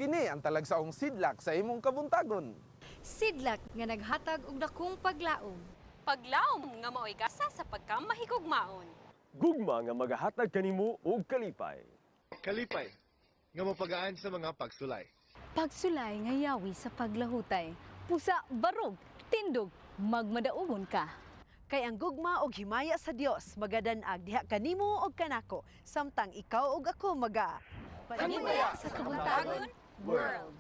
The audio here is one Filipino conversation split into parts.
kini ang talagsaong sidlak sa imong kabuntagon. Sidlak nga naghatag og dakong paglaom. Paglaom nga mao'y gasa sa pagkamahigugmaon. Gugma nga magahatag kanimo og kalipay. Kalipay, nga mapagaan sa mga pagsulay. Pagsulay nga yawi sa paglahutay. Pusa, barog, tindog, magmadaumon ka. Kay ang gugma og himaya sa Dios magadanag diha kanimo og kanako samtang ikaw ug ako Panimbaya sa Kabuntagon World.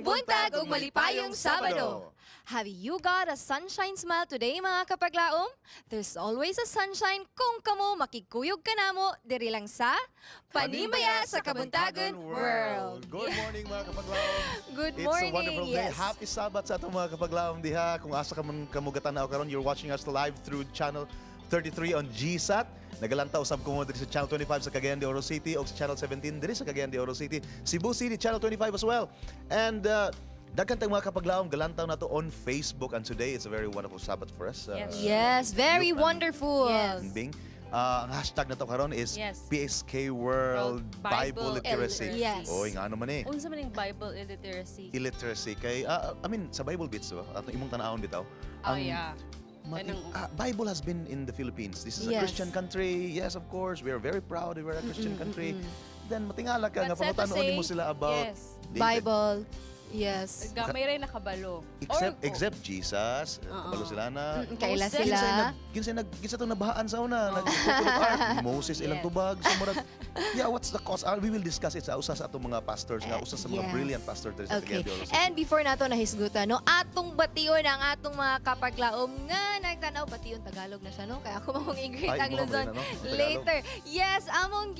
Buntag ug malipayong Sabado. Have you got a sunshine smile today, mga kapaglaom? There's always a sunshine kung kamo makikuyog ka namo diri lang sa Panimbaya sa Kabuntagon World. Good morning mga kapaglaom. Good It's morning. a wonderful day. Yes. Happy Sabbath sa atong mga kapaglaom diha. Kung asa ka man kamugatan na karon, you're watching us live through channel 33 on GSAT. Nagalantaw sab ko diri sa Channel 25 sa Cagayan de Oro City o sa Channel 17 diri sa Cagayan de Oro City. Cebu City Channel 25 as well. And daghan tayong mga kapaglaom galantaw na to on Facebook, and today is a very wonderful Sabbath for us. Yes, very Yup, wonderful. Yes. Bing. Ang hashtag na to karon is Yes. PSK World Bible Literacy. Yes. Oy, nga naman eh. Unsa man yung Bible illiteracy? Illiteracy kay I mean sa Bible bits ba? At imong tanawon bitaw. Oh yeah. Bible has been in the Philippines. This is a Yes. Christian country. Yes, of course. We are very proud we're a Christian country. Then matingala ka nga But sad to pangutanon say, mo sila about yes. David. Bible. Yes. Gamay rin nakabalo. Except Jesus, kabalo sila na. Kaila Moses. sila. Kinsa to nabahaan sa una, nagtutulog art, Moses ilang Yes. tubag, so murag, yeah, what's the cause? We will discuss it sa usa sa atong mga pastors nga, usa sa mga Yes. brilliant pastors diri sa Okay. Cagayan de Oro City. And before nato nahisgutan, no, atong bation ang atong mga kapaglaom nga nagtanaw bation Tagalog na siya, no? Kaya ako mamong i-greet ang imo Luzon na, no? Tagalog. later. Yes, among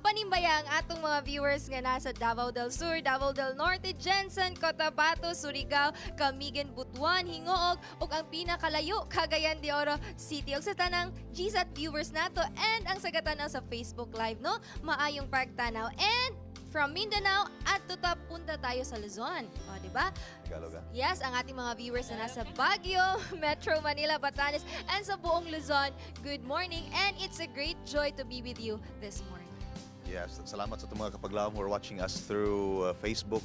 panimbaya ang atong mga viewers nga nasa Davao del Sur, Davao del Norte, Jensen, Cotabato, Surigao, Camigan, Butuan, Hingoog, ug ang pinakalayo Cagayan de Oro City. Ug sa tanang GSAT viewers nato and ang sagatanaw sa Facebook Live, no? Maayong pagtanaw. And from Mindanao at tutap punta tayo sa Luzon. O, di ba? Tagalog, ah. Yes, ang ating mga viewers na nasa Baguio, Metro Manila, Batanes, and sa buong Luzon, good morning. And it's a great joy to be with you this morning. Yes, salamat sa itong mga kapaglaom who are watching us through Facebook.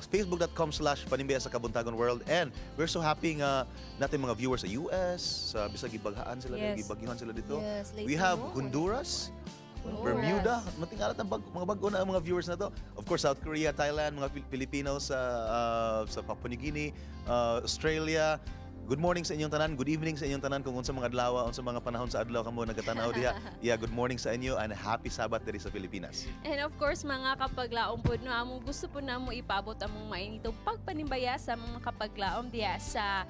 Facebook.com/Panimbaya sa Kabuntagon World, and we're so happy nga natin mga viewers sa US, sa bisag ibaghaan sila, Yes. ibagyuhan sila dito. Yes, We later have mo. Honduras, Honduras. Bermuda, matingalat ang mga bago na ang mga viewers na to. Of course, South Korea, Thailand, mga Filipinos sa Papua New Guinea, Australia. Good morning sa inyong tanan, good evening sa inyong tanan kung unsa mga adlaw, unsa mga panahon sa adlaw kamo nagatanaw diha. Yeah, good morning sa inyo and happy Sabbath diri sa Pilipinas. And of course, mga kapaglaom po, no, among gusto po na mo ipabot among mainitong pagpanimbaya sa mga kapaglaom diya sa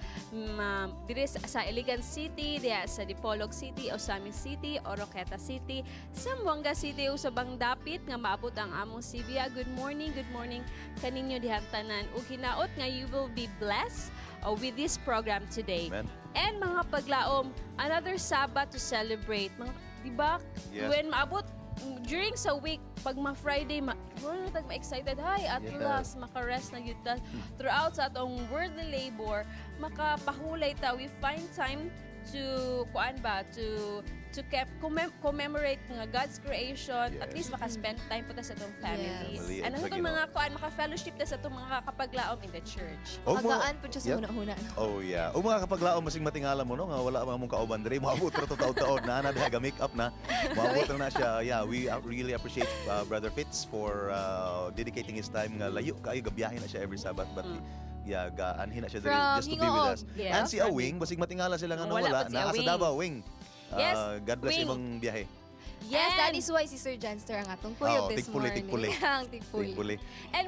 diri sa Iligan City, diya sa Dipolog City, Osami City, Oroqueta City, Zamboanga City, usabang dapit nga maabot ang among Sibia. Good morning kaninyo dihang tanan. Ug hinaot nga you will be blessed with this program today. Amen. And mga paglaom, another Sabbath to celebrate. Di ba? Yes. When maabot, during sa week, pag ma-Friday, ma-excited, hi, at Yeah. last, makarest na yun. Throughout sa atong worldly labor, makapahulay ta, we find time to commemorate nga God's creation, at Yes. least maka-spend time po ta sa itong families. Family And at ano sa itong mga maka-fellowship ta sa itong mga kapaglaom in the church. O mga- Hagaan po siya sa Yep. huna-huna. No? Oh yeah. O mga kapaglaom masing matingala mo no nga wala mga mong kauban diri moabot ra to taud-taud na diha ga make up na. Moabot na siya. Yeah, we really appreciate Brother Fitz for dedicating his time nga layo kaayo gabiyahe na siya every Sabbath but yeah, gaanhin na siya diri From just to be with Hingoog. us. Yes, And si Awing basig matingala sila nga Wala nawala pa si na sa Awing. Davao Wing. Yes, God bless Wing. imong biyahe. Yes, that And- is why si Sir Janster ang atong puyog Oh, this tigpuli, morning. tigpuli. Ang tigpuli. Thankfully. And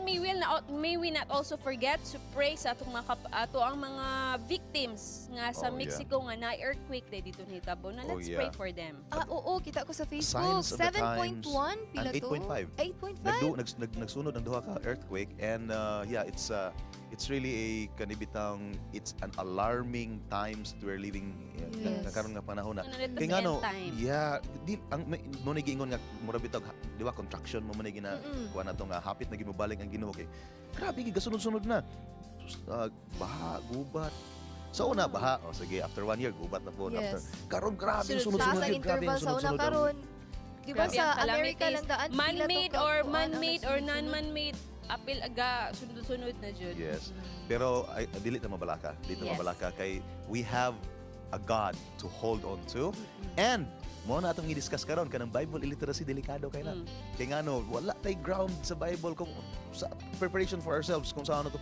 may we not also forget to pray sa atong ato ang mga victims nga sa Oh, yeah. Mexico nga na earthquake dito nitabo. Na Oh, let's yeah. pray for them. Oo, kita ko sa Facebook. Signs of the 7.1, pila and to? 8.5. 8.5? Nagsunod ang duha ka earthquake and yeah, it's really a kanibitang it's an alarming times that we're living Yes. karon nga panahon na. Ano na ito Kaya sa nga no, end time. yeah, di ang mo na giingon nga mura bitag di ba contraction mo man gina Mm-mm. kuha na to nga hapit na gimubalik ang Ginoo kay grabe gi gasunod-sunod na. Baha, gubat. So una baha, o sige after 1 year gubat na po after. Yes. Karon grabe Sunod-sunod. Taas sunod-sunod ang yun, grabe interval ang sa una sunod-sunod ang- karon. Di ba Grabe sa ang America calamities. lang daan? pila to Man-made ka or kuan ang man-made or nagsunod-sunod? non-man-made, apil aga sunod-sunod na jud. Yes. Pero dili na mabalaka. Dili na Yes. mabalaka kay we have a God to hold on to. And mo na atong i-discuss karon kanang Bible illiteracy delikado kay na. Mm. Kay ngano wala tay ground sa Bible kung sa preparation for ourselves kung saan to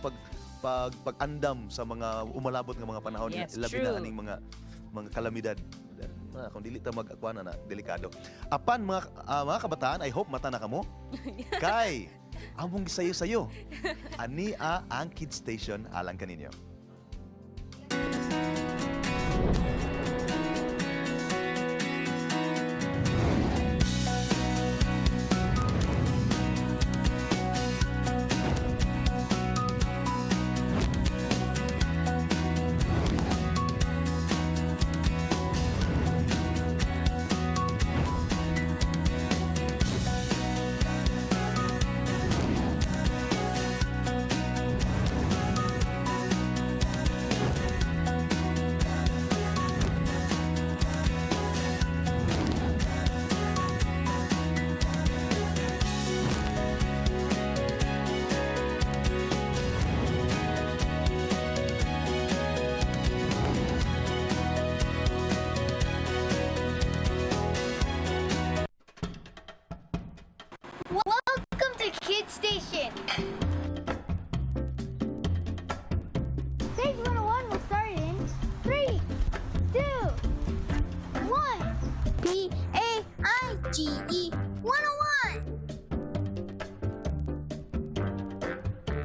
pag-andam sa mga umalabot nga mga panahon Yes, labi true. na aning mga kalamidad. Kung dili ta mag-akwana na delikado. Apan mga kabataan, I hope mata na kamo. Kay among gisayo-sayo. Ani ang Kids Station alang kaninyo. Stage 101 will start in 3, 2, 1. P-A-I-G-E 101.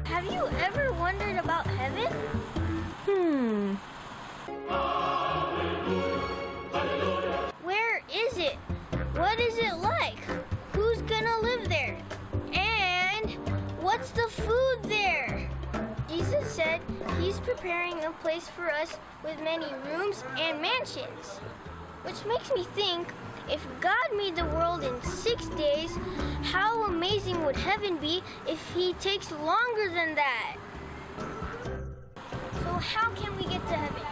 Have you ever wondered about heaven? Where is it? What is it like? Who's gonna live there? And what's the food there? Jesus said he's preparing a place for us with many rooms and mansions. Which makes me think, if God made the world in 6 days, how amazing would heaven be if he takes longer than that? So how can we get to heaven?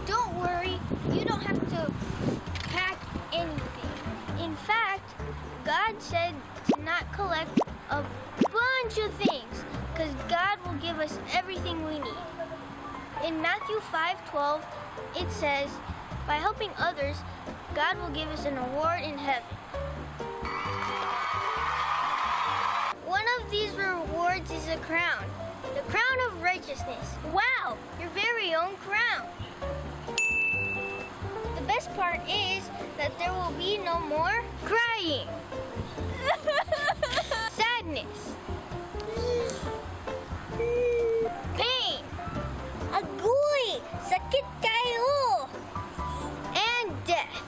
Don't worry, you don't have to pack anything. In fact, God said to not collect a bunch of things, because God will give us everything we need. In Matthew 5:12, it says, by helping others, God will give us an award in heaven. One of these rewards is a crown, the crown of righteousness. Wow, your very own crown. The best part is that there will be no more crying, sadness, pain, agoy, sakit kayo, and death.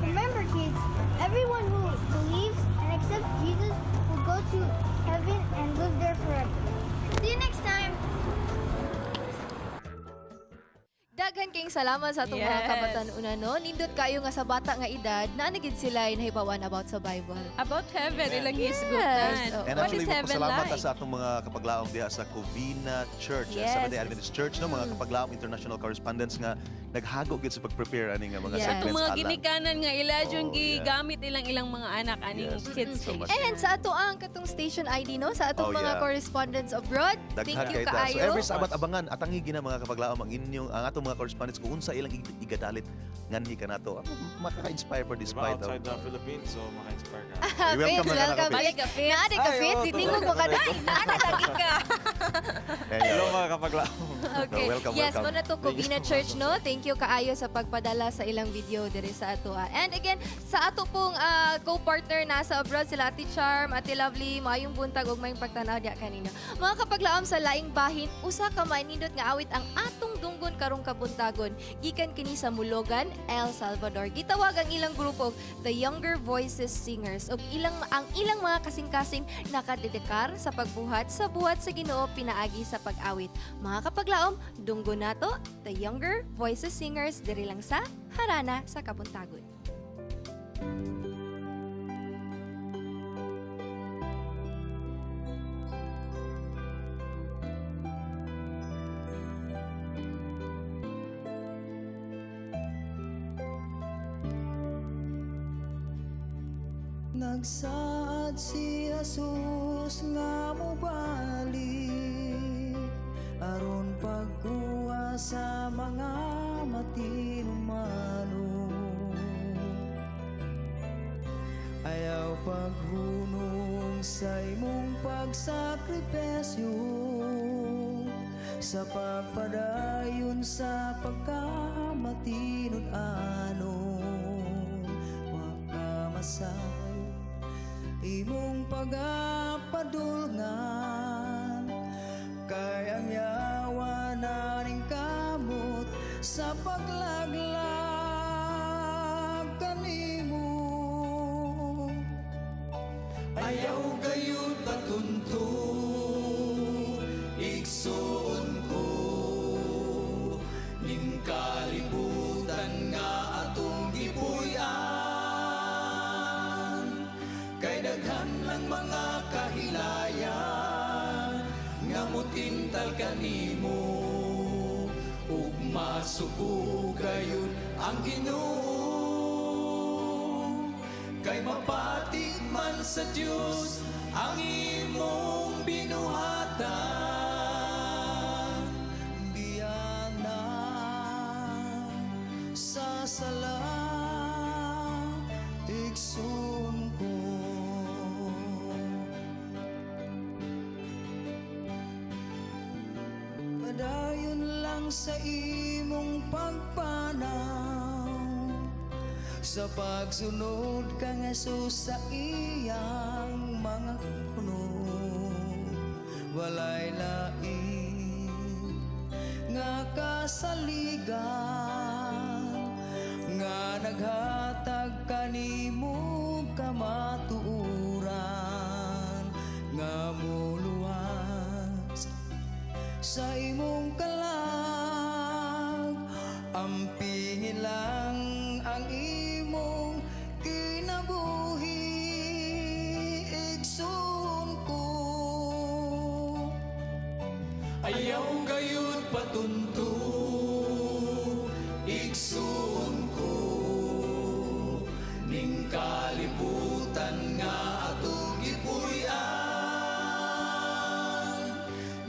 Remember, kids, everyone who believes and accepts Jesus will go to heaven and live there forever. See you next time. Daghan kayong salamat sa atong mga Yes. kabatanunan, no? Nindot kayo nga sa bata nga edad, naanagid sila nahibawan about sa Bible. About heaven, ilang Yes. isgutan. Oh. And What actually, is heaven magpasalamat like? sa atong mga kapaglaom diha sa Covina Church, Yes. Seventh-day Adventist Church, no? Mga kapaglaom international correspondents nga naghago gid sa pag-prepare ani nga mga Yes. segments Itong mga alang. ginikanan nga ila yung Oh, yeah. gigamit ilang mga anak aning Yes. kids So much. And sa ato ang katong station ID, no? Sa atong Oh, mga yeah. correspondents abroad. Thank Daghan you kay ta. So kaayo. every Sabat abangan atangi gina mga kapaglaom ang atong mga correspondents kung unsa ilang igadalit nganhi ka nato. Maka-inspire for this fight. outside the Philippines, so maka-inspire ka. Welcome Fitz, na welcome. ka, Balik ka, Fitz. Naade ka, Ay, Fitz. oo, Itingog mo ka na. Naade lagi ka. Hello mga kapaglaom. Okay. Welcome, Yes, welcome. mo na to Covina Church, no? Thank you kaayo sa pagpadala sa ilang video diri sa ato. And again, sa ato pong co-partner nasa abroad, sila Ate Charm, Ate Lovely, maayong buntag ug maayong pagtanaw diya kanina. Mga kapaglaom sa laing bahin, usa ka manindot nga awit ang atong dunggon karong Kabuntagon. Gikan kini sa Mulogan, El Salvador. Gitawag ang ilang grupo The Younger Voices Singers ug ang ilang mga kasing-kasing nakadedikar sa pagbuhat sa buhat sa Ginoo pinaagi sa pag-awit. Mga kapaglaom, dunggo nato The Younger Voices Singers diri lang sa Harana sa Kabuntagon. Nagsaad si Jesus nga mobalik aron pagkuha sa mga matinumano. Ayaw paghunong sa imong pagsakripisyo sa pagpadayon sa pagkamatinud-ano. Makamasay imong pagapadulngan kay ang yawa na ning kamot sa paglaglag kanimo. Ayaw gayud patunto igsoon ko ning kalibutan nga atong gipuy-an kay daghan lang mga kahilayan nga mutintal kanimo ug masuko gayon ang Ginoo kay mapatig man sa Dios ang imong binuhatan biyana sa sala igsoon ko. lang sa imong pagpanaw, sa pagsunod ka nga sa iyang mga kuno. Walay lain nga kasaligan nga naghatag kanimo kamatuuran, nga muluwas sa imong kalag. Ampingin lang ang imong kinabuhi, igsoon ko. Ayaw gayud patunto, igsoon ko. Ning kalibutan nga atong gipuy-an,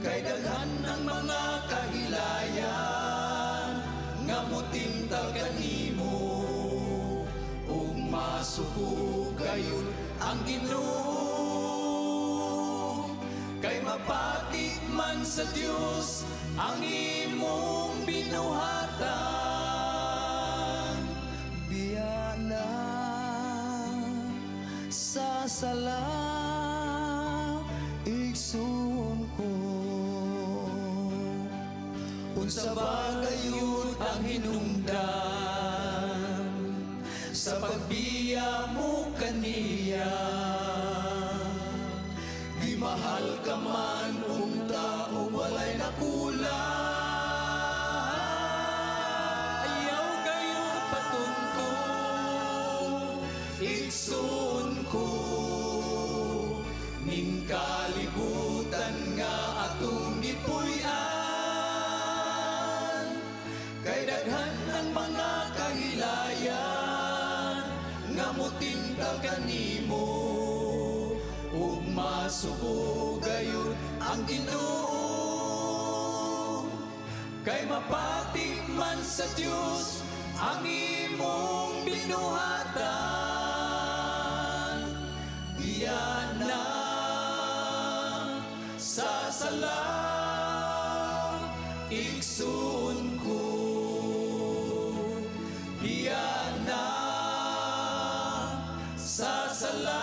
kay daghan ang mga kahilayan nga motintal kanimo, ug masuko gayud ang Ginoo. Kay mapati man sa Dios ang imong binuhatan, biya na sa sala, igsoon ko. Unsa ba gayud ang hinungdan sa pagbiya mo kaniya? Di mahal ka man ung tao walay nakulang. Ayaw gayud patunto, igsoon ko. Ning kalibutan nga atong gipuy-an, kay daghan ang mga kahilayan nga motintal kanimo, ug masuko gayud ang Ginoo. Kay mapati man sa Dios ang imong binuhatan, diyan na sa sala, igsoon ko. Diyan na sa sala,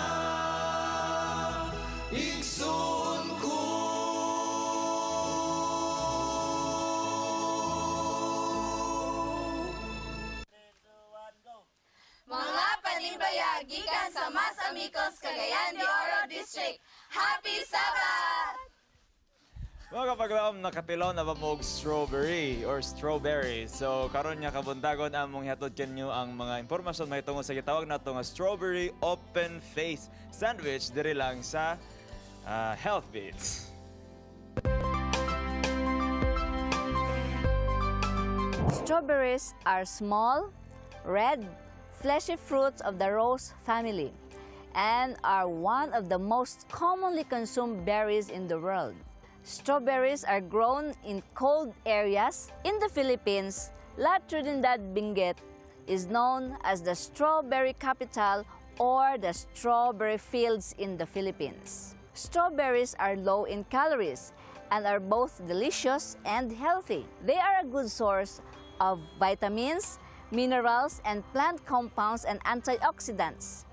igsoon ko. Mga Panimbaya, gikan sa Mas Amicos, Cagayan de Oro District. Happy Sabbath! Mga kapaglaom, nakapilon na ba mo og strawberry or strawberry? So, karon nga kabuntagon among hatod kanyo ang mga impormasyon mahitungod sa gitawag nato nga strawberry open face sandwich diri lang sa Health Beats. Strawberries are small, red, fleshy fruits of the rose family and are one of the most commonly consumed berries in the world. Strawberries are grown in cold areas. In the Philippines, La Trinidad Benguet is known as the strawberry capital or the strawberry fields in the Philippines. Strawberries are low in calories and are both delicious and healthy. They are a good source of vitamins, minerals, and plant compounds and antioxidants.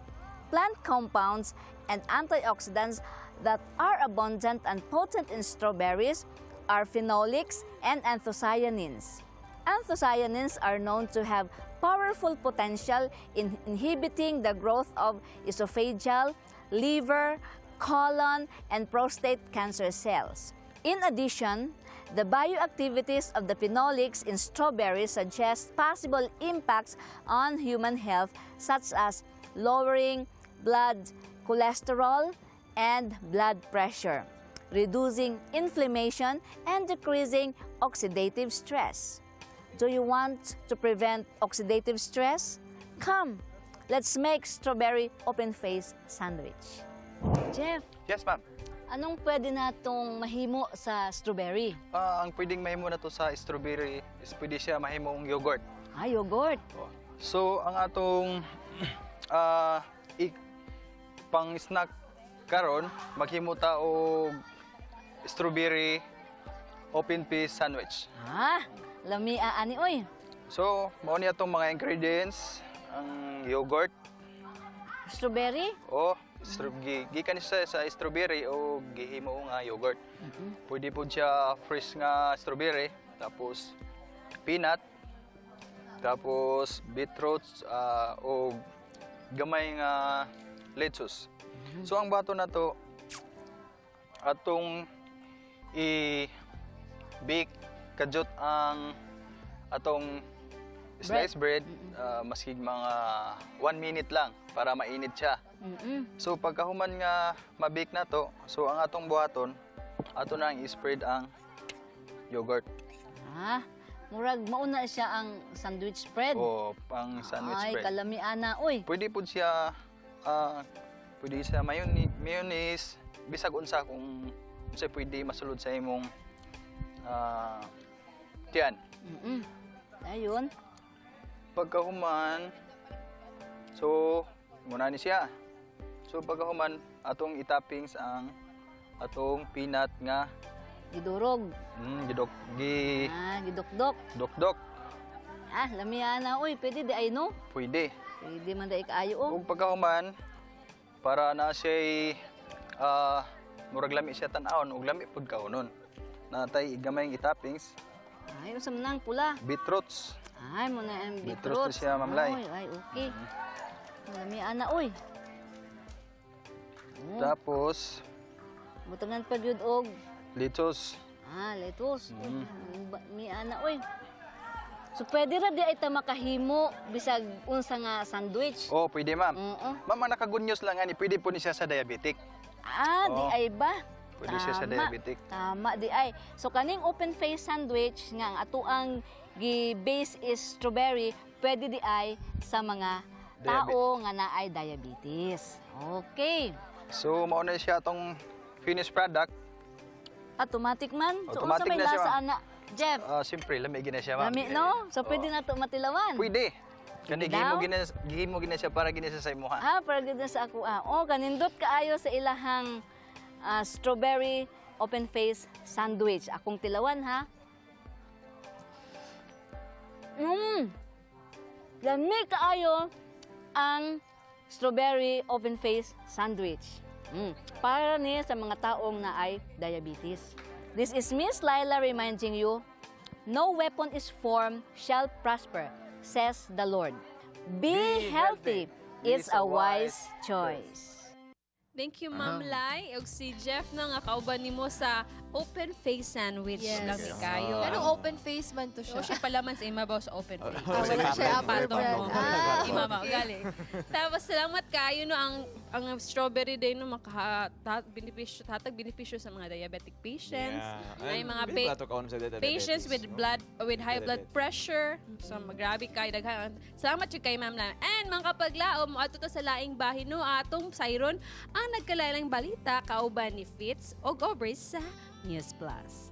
Plant compounds and antioxidants that are abundant and potent in strawberries are phenolics and anthocyanins. Anthocyanins are known to have powerful potential in inhibiting the growth of esophageal, liver, colon, and prostate cancer cells. In addition, the bioactivities of the phenolics in strawberries suggest possible impacts on human health, such as lowering blood cholesterol and blood pressure, reducing inflammation, and decreasing oxidative stress. Do you want to prevent oxidative stress? Come, let's make strawberry open-face sandwich. Jeff, Yes, ma'am. anong pwede natong mahimo sa strawberry? Ang pwedeng mahimo na to sa strawberry is pwede siya mahimong yogurt. Yogurt. So, ang atong pang-snack karon maghimo ta og strawberry open face sandwich. Lamia ani oy. So, mao niya itong mga ingredients, ang yogurt, Strawberry? o gikan siya sa strawberry o gihimo nga yogurt. Pwede po siya fresh nga strawberry, tapos peanut, tapos beetroots o gamay nga lettuce. So ang bato na to atong i-bake kajot ang atong sliced bread, maski mga 1 minute lang para mainit siya. So pagkahuman nga mabake na to, so ang atong buhaton, ato na i-spread ang yogurt. Murag mauna siya ang sandwich spread. O pang sandwich Ay, spread. kalamiana oy. Pwede po siya mayonnaise, bisag unsa kung unsa pwede masulod sa imong tiyan. Ayun. Pagkahuman, so muna ni siya. So pagkahuman, atong itoppings ang atong peanut nga Gidurog. Gidokdok. Dokdok. Lamiana oy, pwede di ay no? Pwede. Pwede man dai kaayo Ug pagkahuman, para na siya murag lami siya tan-awon ug lami pud kaunon. Natay gamay itoppings. Ay, usam nang pula. Beetroots. Ay, mo na ang Beetroots to siya, Ma'am Lai. Ay, okay. Lamiana oy. Tapos Butangan pa gyud og lettuce. lettuce. Miana oy. So pwede ra di ay ta makahimo bisag unsa nga sandwich. Oh, pwede ma'am. Ma'am, naka-good news lang ani, pwede po ni siya sa diabetic. Di ay ba? Pwede siya sa diabetic. Tama, di ay. So kaning open face sandwich nga ang atuang gi-base is strawberry, pwede di ay sa mga tao nga naay diabetes. Okay. So mao na siya tong finished product. Automatic man. So unsa Automatic may na siya, lasa ma'am. ana, Jeff? Siyempre, lamig na siya, ma'am. Lami, no? So pwede na to matilawan. Pwede. Kani daw? gihimo gina siya para gina sa imuha. Para gid na sa ako. Kanindot kaayo sa ilahang strawberry open face sandwich. Akong tilawan ha. Lami kaayo ang strawberry open face sandwich. Para ni sa mga taong na ay diabetes. This is Miss Laila reminding you, no weapon is formed shall prosper, says the Lord. Be healthy is a wise choice. Thank you, Ma'am Lai. Ug si Jeff na nga kauban nimo sa open face sandwich. Yes. Lami kayo. Anong open face man to siya? O siya pala man sa imabaw sa open face. Wala siya apple bread. Imabaw, galing. Tapos salamat kayo no ang strawberry day no hatag benepisyo sa mga diabetic patients. Ay mga patients with high blood pressure. So grabe kay daghan. Salamat jud kay Ma'am Lai. And mga kapaglaom mo ato to sa laing bahin no atong sayron ang nagkalalang balita kauban ni Fitz o Gobres sa News Plus.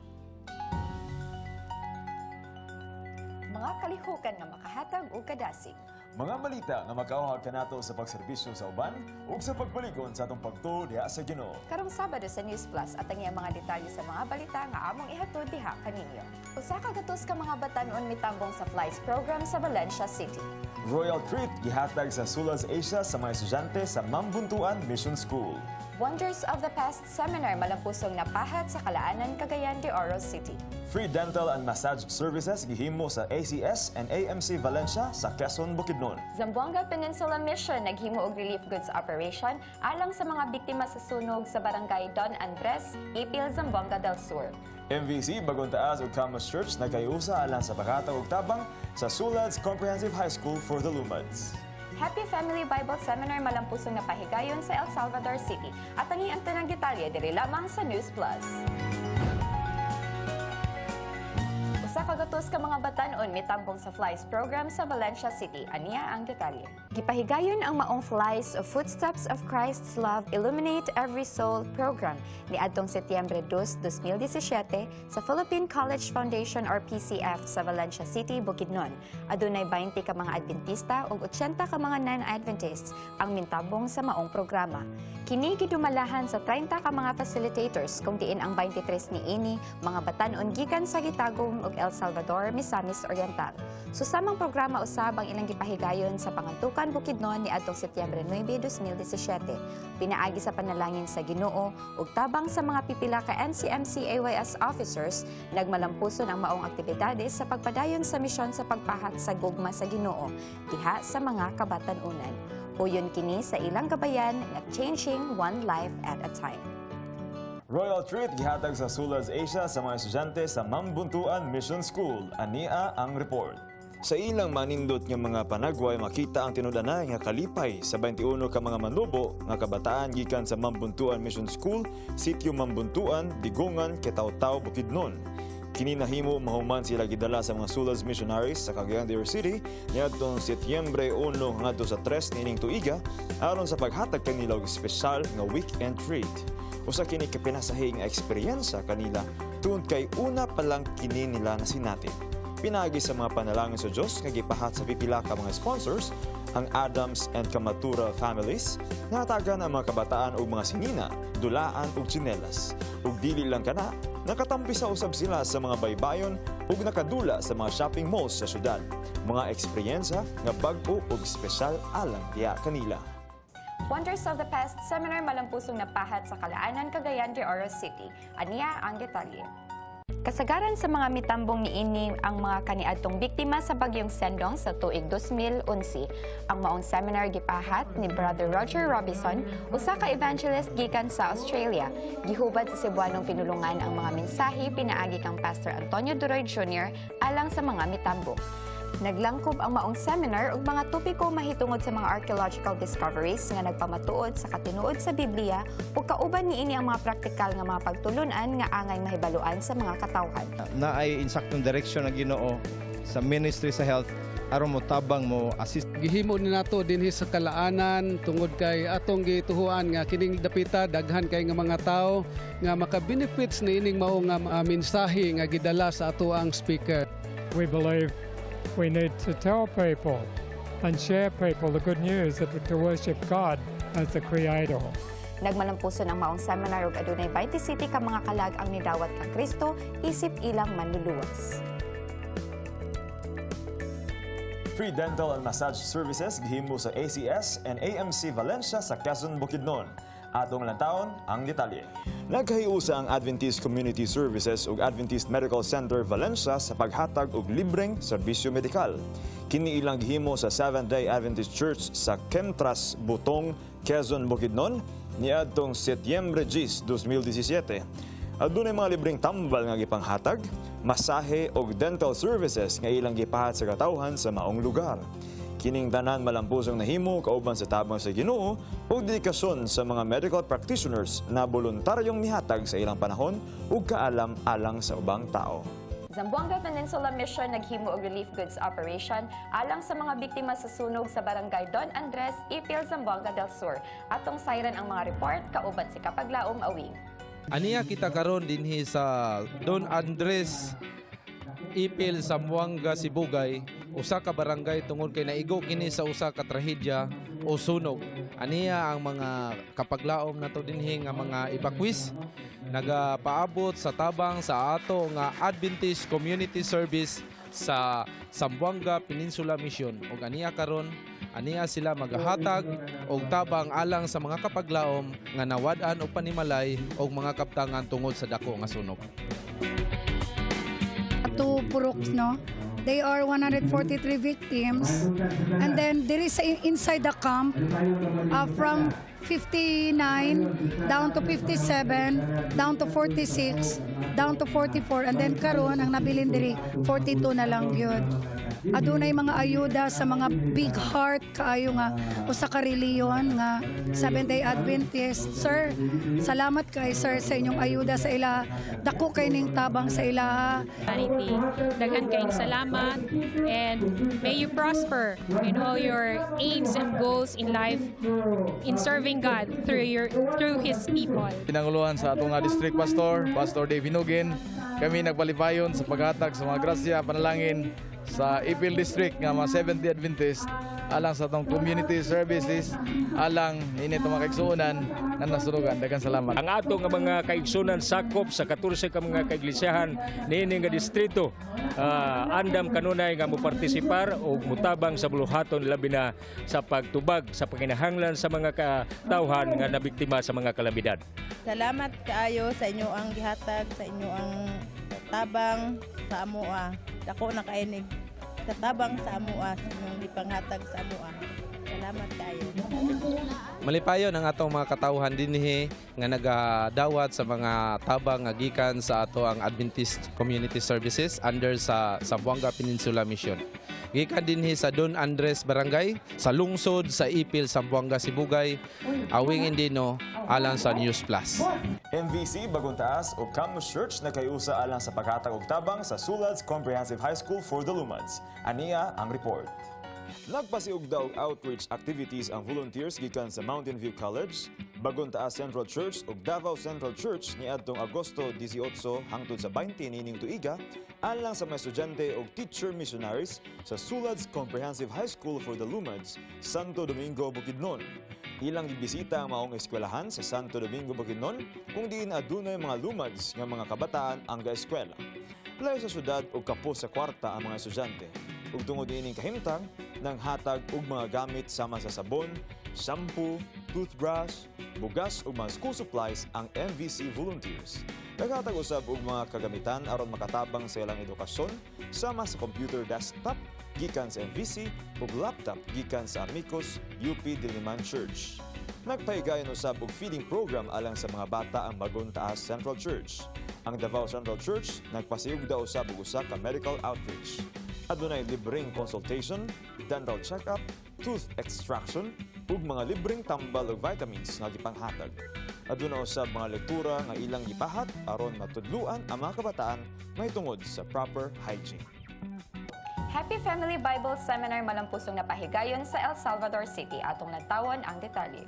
Mga kalihukan nga makahatag o kadasig. Mga balita nga makauhag kanato sa pagserbisyo sa uban ug sa pagpalikon sa atong pagtuo diha sa Ginoo. Karong Sabado sa News Plus at ang iyang mga detalye sa mga balita nga among ihatod diha kaninyo. Usa ka gatos ka mga batan-on mitambong sa flies program sa Valencia City. Royal treat gihatag sa Sulas Asia sa mga estudyante sa Mambuntuan Mission School. Wonders of the Past Seminar malampusong napahat sa Kalaanan, Cagayan de Oro City. Free dental and massage services gihimo sa ACS and AMC Valencia sa Quezon, Bukidnon. Zamboanga Peninsula Mission naghimo og relief goods operation alang sa mga biktima sa sunog sa barangay Don Andres, Ipil, Zamboanga del Sur. MVC Bagong Taas ug Camus Church nagkayusa alang sa paghatag og tabang sa Sulads Comprehensive High School for the Lumads. Happy Family Bible Seminar malampusong napahigayon sa El Salvador City. At ang iyang tanang detalye diri lamang sa News Plus. Usa ka gatos ka mga batan-on mitambong sa Flies program sa Valencia City. Aniya ang detalye. Gipahigayon ang maong Flies of Footsteps of Christ's Love Illuminate Every Soul program ni adtong Setyembre 2, 2017 sa Philippine College Foundation or PCF sa Valencia City, Bukidnon. Adunay 20 ka mga Adventista ug 80 ka mga non-Adventists ang mintabong sa maong programa. Kini gidumalahan sa 30 ka mga facilitators kung diin ang 23 niini mga batan-on gikan sa Gitagum ug El Salvador Salvador, Misamis Oriental. Susamang programa usab ang ilang gipahigayon sa Pangantukan Bukidnon ni adtong Setyembre 9, 2017. Pinaagi sa panalangin sa Ginoo ug tabang sa mga pipila ka NCMC AYS officers, nagmalampuson ang maong aktibidades sa pagpadayon sa misyon sa pagpahat sa gugma sa Ginoo diha sa mga kabatan-unan. Puyon kini sa ilang gabayan nga changing one life at a time. Royal treat gihatag sa Sulaz Asia sa mga estudyante sa Mambuntuan Mission School. Ania ang report. Sa ilang manindot nga mga panagway, makita ang tinud-anay nga kalipay sa 21 ka mga manubo nga kabataan gikan sa Mambuntuan Mission School, Sitio Mambuntuan, Digongan, Ketaw-Taw, Bukidnon. Kini nahimo mahuman sila gidala sa mga Sulaz Missionaries sa Cagayan de Oro City niadtong Setyembre 1 ngadto sa 3 niining tuiga aron sa paghatag kanila og espesyal nga weekend treat. Usa kini kapinasahi nga eksperyensya kanila tungod kay una pa lang kini nila nasinati. Pinagi sa mga panalangin sa Diyos nga gipahat sa pipila ka mga sponsors, ang Adams and Kamatura families, natagan ang mga kabataan o mga sinina, dulaan o tsinelas. Ug dili lang kana, nakatampi sa usab sila sa mga baybayon ug nakadula sa mga shopping malls sa syudad. Mga eksperyensya nga bag-o ug espesyal alang diya kanila. Wonders of the Past Seminar malampusong napahat sa Kalaanan, Cagayan de Oro City. Ania ang detalye. Kasagaran sa mga mitambong niini ang mga kaniadtong biktima sa bagyong Sendong sa tuig 2011. Ang maong seminar gipahat ni Brother Roger Robinson, usa ka evangelist gikan sa Australia. Gihubad sa Cebuanong pinulungan ang mga mensahe pinaagi kang Pastor Antonio Duroy Jr. alang sa mga mitambong. Naglangkob ang maong seminar ug mga topiko mahitungod sa mga archaeological discoveries nga nagpamatuod sa katinuod sa Biblia ug kauban niini ang mga praktikal nga mga pagtulunan nga angay mahibaluan sa mga katawhan. Naay insaktong direksyon na Ginoo sa ministry sa health aron mo tabang mo assist. Gihimo ni nato dinhi sa Kalaanan tungod kay atong gituhuan nga kining dapita daghan kay nga mga tawo nga maka-benefits niining mao nga mensahe nga gidala sa ato ang speaker. We believe we need to tell people and share people the good news that to worship God as the Creator. Nagmalampuson ang maong seminar ug adunay 20 city ka mga kalag ang nidawat kang Kristo isip ilang manluluwas. Free dental and massage services gihimo sa ACS and AMC Valencia sa Quezon, Bukidnon. Atong lantawon ang detalye. Nagkahiusa ang Adventist Community Services ug Adventist Medical Center Valencia sa paghatag og libreng serbisyo medikal. Kini ilang gihimo sa Seventh-day Adventist Church sa Kemtras, Butong, Quezon, Bukidnon niadtong Setyembre 10, 2017. Adunay mga libreng tambal nga gipanghatag, masahe ug dental services nga ilang gipahat sa katawhan sa maong lugar. Kining tanan malampusong nahimo kauban sa tabang sa Ginoo ug dedikasyon sa mga medical practitioners na voluntaryong mihatag sa ilang panahon ug kaalam alang sa ubang tao. Zamboanga Peninsula Mission naghimo og relief goods operation alang sa mga biktima sa sunog sa barangay Don Andres, Ipil, Zamboanga del Sur. Atong sayran ang mga report kauban si Kapaglaom Awing. Aniya kita karon dinhi sa Don Andres, Ipil, Zamboanga, Sibugay, usa ka barangay tungod kay naigo kini sa usa ka trahedya o sunog. Aniya ang mga kapaglaom nato dinhi nga mga evacuees nagapaabot sa tabang sa ato nga Adventist Community Service sa Zamboanga Peninsula Mission. Ug aniya karon aniya sila maghatag og tabang alang sa mga kapaglaom nga nawad-an og panimalay og mga kaptangan tungod sa dako nga sunog. Two Puruks, no? They are 143 victims. And then there is inside the camp from 59 down to 57, down to 46, down to 44. And then karon ang nabilin diri 42 na lang yun. Adunay mga ayuda sa mga big heart kaayo nga usa ka reliyon nga Seventh-day Adventist. Sir, salamat kay sir sa inyong ayuda sa ila. Dako kay ning tabang sa ila. Daghan kayong salamat and may you prosper in all your aims and goals in life in serving God through His people. Pinanguluhan sa atong district pastor, Pastor Dave Hinugin, kami nagpalipayon sa paghatag sa mga grasya panalangin sa Ipil District nga mga Seventh-day Adventist alang sa tong community services, alang ini itong mga kaigsuonan nga nasurugan. Daghang salamat. Ang ato nga mga kaigsunan sakop sa 14 ka mga kaiglesiyahan niini nga distrito andam kanunay nga mopartisipar o mutabang sa buluhaton labi na sa pagtubag sa panginahanglan sa mga katawhan nga nabiktima sa mga kalamidad. Salamat kaayo sa inyo ang gihatag, sa inyo ang tabang sa amoa. Dako na kainig katabang sa amoa, sa inyong ipanghatag sa amoa. Salamat kaayo. Malipayon ang atong mga katawhan dinhi nga nagadawat sa mga tabang nga gikan sa ato ang Adventist Community Services under sa Zamboanga Peninsula Mission. Gikan dinhi sa Don Andres Barangay, sa lungsod sa Ipil, Zamboanga, Sibugay, awing indino alang sa News Plus. MVC Bagong Taas o Camus Church na kayusa alang sa paghatag og tabang sa Sulads Comprehensive High School for the Lumads. Ania ang report. Nagpasiug daw outreach activities ang volunteers gikan sa Mountain View College, Bagong Taas Central Church ug Davao Central Church niadtong Agosto 18 hangtod sa 20 nining tuiga alang sa mga estudyante ug teacher missionaries sa Sulads Comprehensive High School for the Lumads, Santo Domingo, Bukidnon. Ilang gibisita ang maong eskwelahan sa Santo Domingo, Bukidnon kung diin adunay mga lumads nga mga kabataan ang gaeskwela. Layo sa syudad ug kapos sa kwarta ang mga estudyante. Ug tungod ining kahimtang nang hatag og mga gamit sama sa sabon, shampoo, toothbrush, bugas ug mga school supplies ang MVC volunteers. Naghatag usab og mga kagamitan aron makatabang sa ilang edukasyon sama sa computer desktop gikan sa MVC ug laptop gikan sa Amicos UP Diliman Church. Nagpahigayon usab og feeding program alang sa mga bata ang Bagong Taas Central Church. Ang Davao Central Church nagpasiyog daw usab og usa ka medical outreach. Adunay libreng consultation, dental check-up, tooth extraction, ug mga libreng tambal ug vitamins nga gipanghatag. Aduna usab mga lektura nga ilang gipahat aron matudluan ang mga kabataan mahitungod sa proper hygiene. Happy Family Bible Seminar malampusong napahigayon sa El Salvador City. Atong nagtawon ang detalye.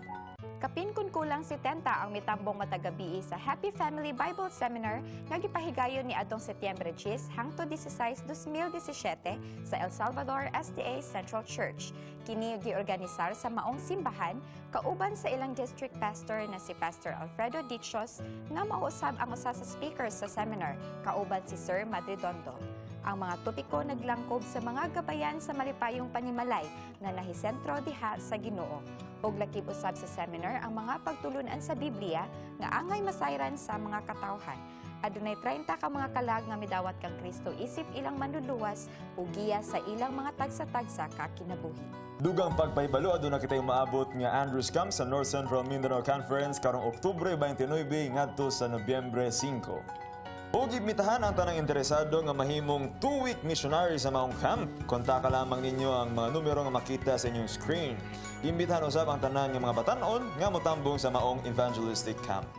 Kapin kun kulang 70 ang mitambong matagabi sa Happy Family Bible Seminar nga gipahigayon ni adtong Setyembre 10 hangtod 16, 2017 sa El Salvador SDA Central Church. Kini giorganisar sa maong simbahan kauban sa ilang district pastor na si Pastor Alfredo Dichos nga mauusab ang usa sa speakers sa seminar kauban si Sir Madridondo. Ang mga topiko naglangkob sa mga gabayan sa malipayong panimalay nga nahisentro diha sa Ginoo. Og lakip usab sa seminar ang mga pagtulunan sa Biblia nga angay masayran sa mga katawhan. Adunay 30 ka mga kalag nga midawat kang Kristo isip ilang manluluwas ug giya sa ilang mga tagsa-tagsa ka kinabuhi. Dugang pagpahibalo aduna kitay maabot nga Andrews Camp sa North Central Mindanao Conference karong Oktubre 29 ngadto sa Nobyembre 5. O gibmitahan ang tanang interesado nga mahimong 2-week missionary sa maong camp. Kontaka lamang ninyo ang mga numero nga makita sa inyong screen. Imbitahan usab ang tanan nga mga batanon nga motambong sa maong evangelistic camp.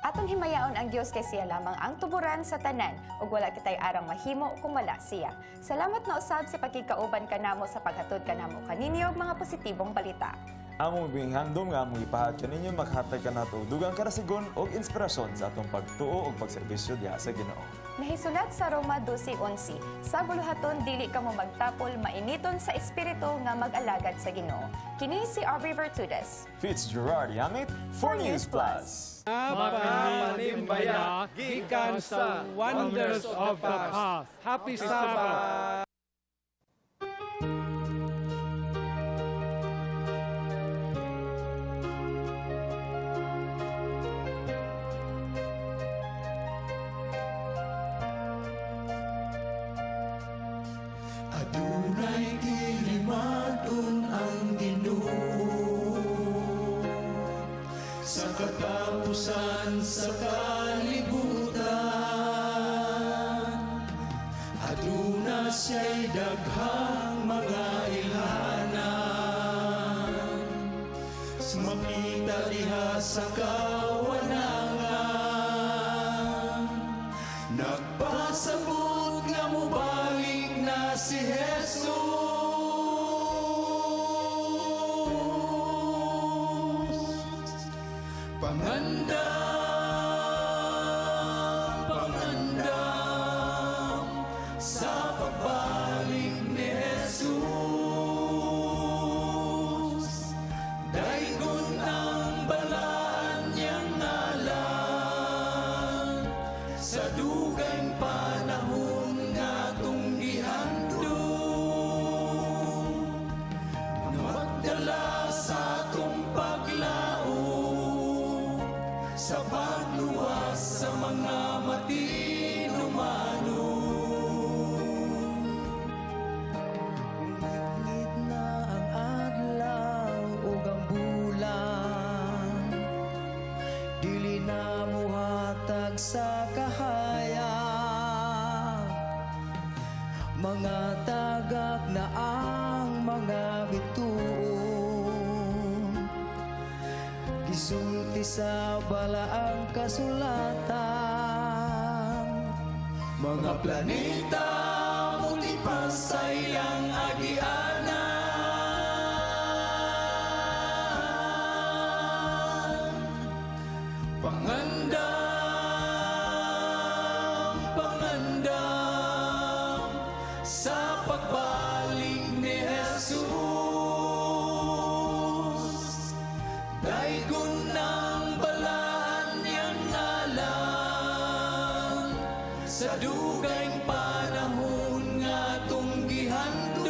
Atong himayaon ang Dios kay siya lamang ang tuburan sa tanan ug wala kitay arang mahimo kung wala siya. Salamat na usab sa pagkikauban kanamo sa paghatod kanamo kaninyo og mga positibong balita. Among binghandom nga among ipahat kaninyo maghatag kanato dugang karasigon og inspirasyon sa atong pagtuo og pagserbisyo diha sa Ginoo. Nahisulat sa Roma 12:11, sa buluhaton dili kamo magtapol mainiton sa espiritu nga mag-alagad sa Ginoo. Kini si Aubrey Vertudes. Fitzgerald Yamit for News Plus. Panimbaya gikan sa Wonders of the Past. Happy Sabbath! Adunay kilimadon ang Ginoo sa katapusan sa kalibutan. Aduna siya'y daghang mga ilhanan, makita diha sa kawanangan. Nagpasabot nga mubalik na si Jesus. Pangandam sa pagbalik ni Jesus. mga tagak na ang mga bituon. Gisulti sa balaang kasulatan, mga planeta multipas sa ilang agianan. Pangandam, pangandam sa pagbalik ni Jesus. Daigon ng balaan niyang ngalan sa dugayng panahon nga atong gihandom,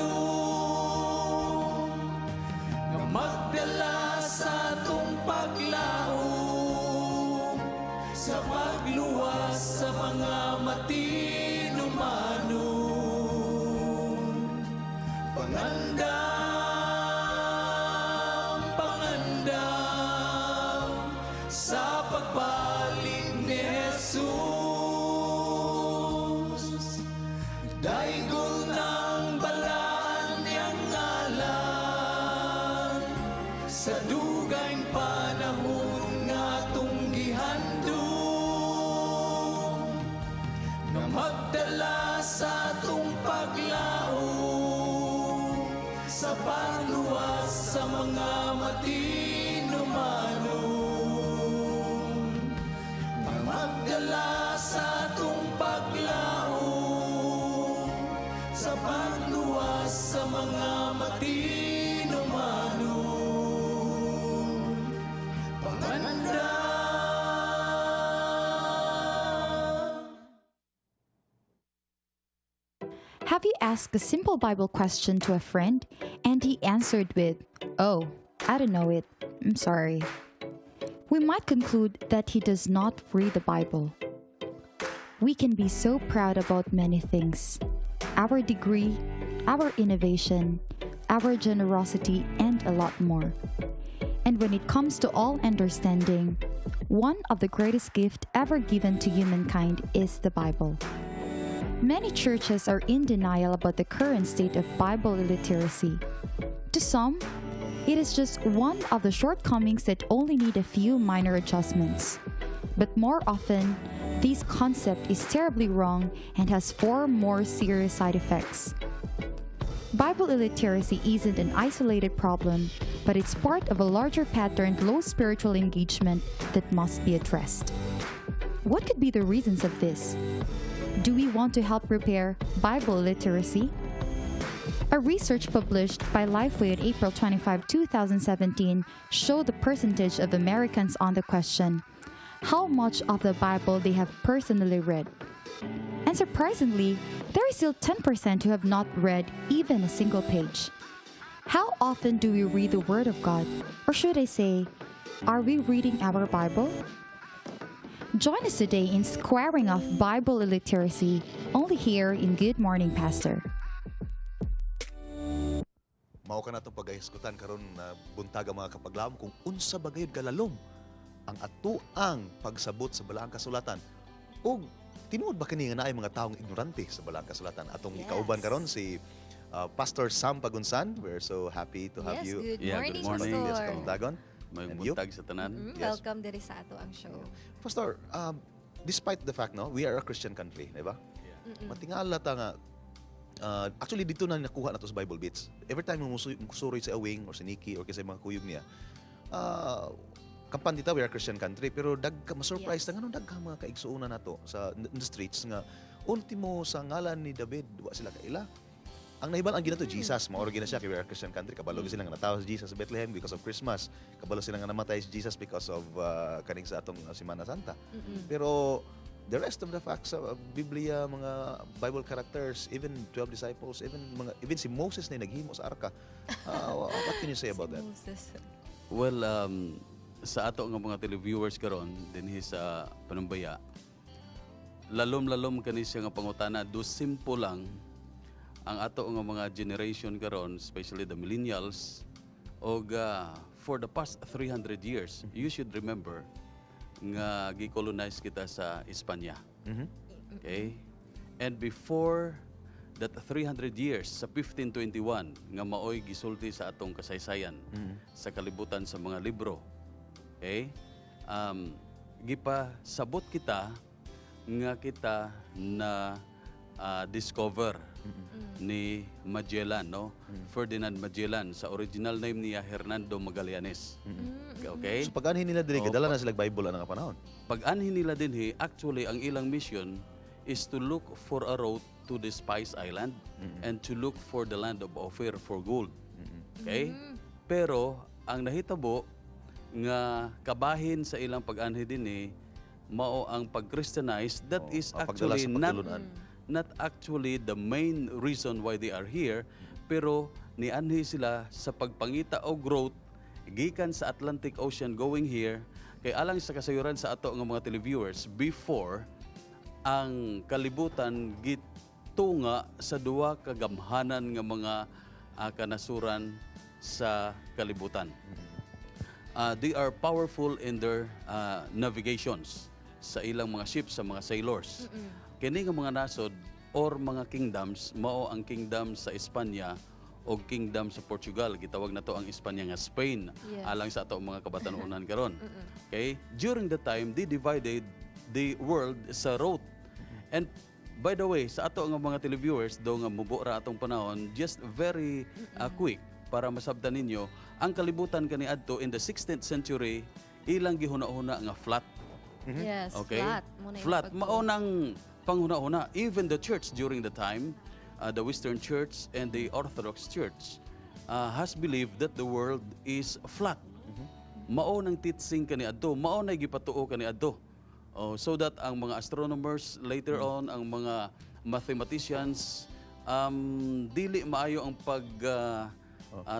nga magdala sa atong paglaom, sa pagluwas sa mga matinumanon. Pangandam, pangandam sa pagbalik ni Jesus. Daigol ng balaan niyang ngalan sa dugayng panahon nga atong gihandom, nga magdala sa atong paglaom, sa pagluwas sa mga matinumanon. Nga magdala sa atong paglaom, sa pagluwas sa mga matinumanon. Pangandam. Have you asked a simple Bible question to a friend and he answered with, "Oh, I don't know it. I'm sorry." We might conclude that he does not read the Bible. We can be so proud about many things: our degree, our innovation, our generosity, and a lot more. And when it comes to all understanding, one of the greatest gifts ever given to humankind is the Bible. Many churches are in denial about the current state of Bible illiteracy. To some, it is just one of the shortcomings that only need a few minor adjustments. But more often, this concept is terribly wrong and has far more serious side effects. Bible illiteracy isn't an isolated problem, but it's part of a larger patterned low spiritual engagement that must be addressed. What could be the reasons of this? Do we want to help repair Bible literacy? A research published by Lifeway on April 25, 2017 showed the percentage of Americans on the question, how much of the Bible they have personally read. And surprisingly, there is still 10% who have not read even a single page. How often do we read the Word of God? Or should I say, are we reading our Bible? Join us today in squaring off Bible illiteracy, only here in Good Morning, Pastor. Mao ka na itong pag-ahiskutan karon na buntaga mga kapaglaom kung unsa bagayod kalalom ang atuang pagsabot sa balaang kasulatan. O tinuod ba kini nga naay mga taong ignorante sa balaang kasulatan? Atong ikauban karon si Pastor Sam Pagunsan. We're so happy to have you. Good morning, Good morning. Yes, Pastor. Kabuntagon. Mayong buntag sa tanan. Yes. Welcome diri sa ato ang show. Pastor, despite the fact we are a Christian country, di ba? Matingala ta nga actually dito na nakuha nato sa Bible Beats. Every time musuroy si Awing or si Nikki or kasi mga kuyog niya, kampan dita we are a Christian country pero ma-surprise na nga dagha mga kaigsuonan nato sa in the streets nga ultimo sa ngalan ni David wa sila kaila. Ang nahiban ang ginato Jesus, maoro gina siya kay we are a Christian country. Kabalo sila nga natawo si Jesus sa Bethlehem because of Christmas. Kabalo sila nga namatay si Jesus because of kaning sa atong Semana Santa. Pero the rest of the facts sa Biblia, mga Bible characters, even 12 disciples, even si Moses na naghimo sa arka. What can you say about that? Well, sa ato nga mga televiewers karon dinhi sa Panimbaya, lalom-lalom kani siya nga pangutana, do simple lang ang ato nga mga generation karon, especially the millennials, for the past 300 years, you should remember nga gi-colonize kita sa Espanya. Okay? And before that 300 years sa 1521 nga maoy gisulti sa atong kasaysayan sa kalibutan sa mga libro. Okay? Gipasabot kita nga kita na discover ni Magellan, no? Ferdinand Magellan. Sa original name niya, Hernando Magallanes. Okay? So pag-anhin nila din, kadala na sila Bible ang panahon. Pag-anhin nila din, actually, ang ilang mission is to look for a road to the Spice Island and to look for the land of Ophir for gold. Okay? Pero, ang nahitabo nga kabahin sa ilang pag-anhin din mao ang pag-Christianize, that is actually not actually the main reason why they are here, pero nianhi sila sa pagpangita o growth gikan sa Atlantic Ocean going here, kay alang sa kasayuran sa ato nga mga televiewers, before ang kalibutan gitunga sa duwa ka gamhanan nga mga kanasuran sa kalibutan. They are powerful in their navigations sa ilang mga ships, sa mga sailors. Kini nga mga nasod or mga kingdoms, mao ang kingdom sa Espanya o kingdom sa Portugal. Gitawag na to ang Espanya nga Spain, alang sa ato mga kabatanunan karon. Okay? During the time, they divided the world sa road. And by the way, sa ato nga mga televiewers, do nga mubura atong panahon, just very quick para masabtan ninyo, ang kalibutan kaniadto in the 16th century, ilang gihuna-huna nga flat. Yes, okay? Flat. Maunang panghuna-huna. Even the church during the time, the Western Church and the Orthodox Church has believed that the world is flat. Maunang teaching kaniadto, maunay gipatuo kaniadto. So that ang mga astronomers later on, ang mga mathematicians, dili maayo ang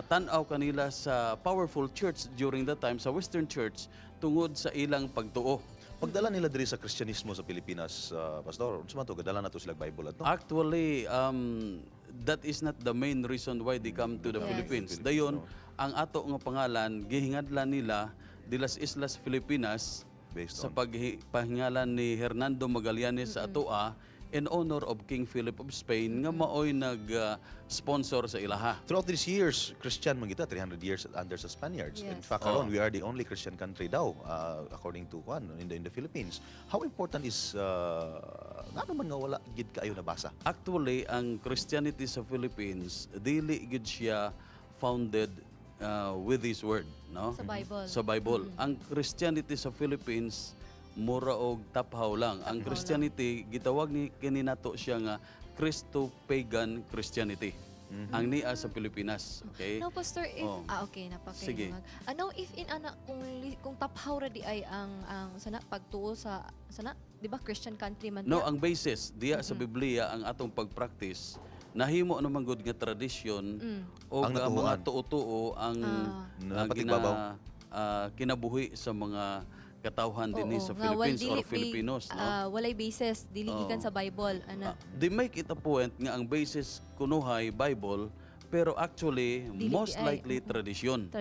tanaw kanila sa powerful church during that time, sa Western Church, tungod sa ilang pagtuo. Pagdala nila diri sa Kristyanismo sa Pilipinas, Pastor, unsa man to gadala na to sila Bible ato? Actually, that is not the main reason why they come to the Philippines. Dayon, ang ato nga pangalan gihingadlan nila dilas Islas Filipinas sa pagpahingalan ni Hernando Magallanes sa atoa in honor of King Philip of Spain nga maoy nag-sponsor sa ilaha. Throughout these years, Christian man kita 300 years under sa Spaniards. In fact, karon we are the only Christian country daw according to Juan in the Philippines. How important is ano man nga wala gid kaayo nabasa? Actually, ang Christianity sa Philippines dili gid siya founded with this word, no? Sa Bible. Sa Bible. Ang Christianity sa Philippines mura og taphaw lang. Ang Christianity gitawag ni kini nato siya nga Christo-pagan Christianity. Ang niya sa Pilipinas, okay? No, Pastor, if okay, napakingag. Ano if in ana kung taphaw ra di ay ang sana pagtuo sa sana, di ba Christian country man? No, ang basis diya sa Biblia ang atong pagpractice nahimo naman gud nga tradisyon o mga tuo-tuo ang kinabuhi sa mga katawhan dinhi sa Philippines or Filipinos, no? Walay basis dili gikan sa Bible ana. They make it a point nga ang basis kunuhay Bible pero actually most likely tradisyon.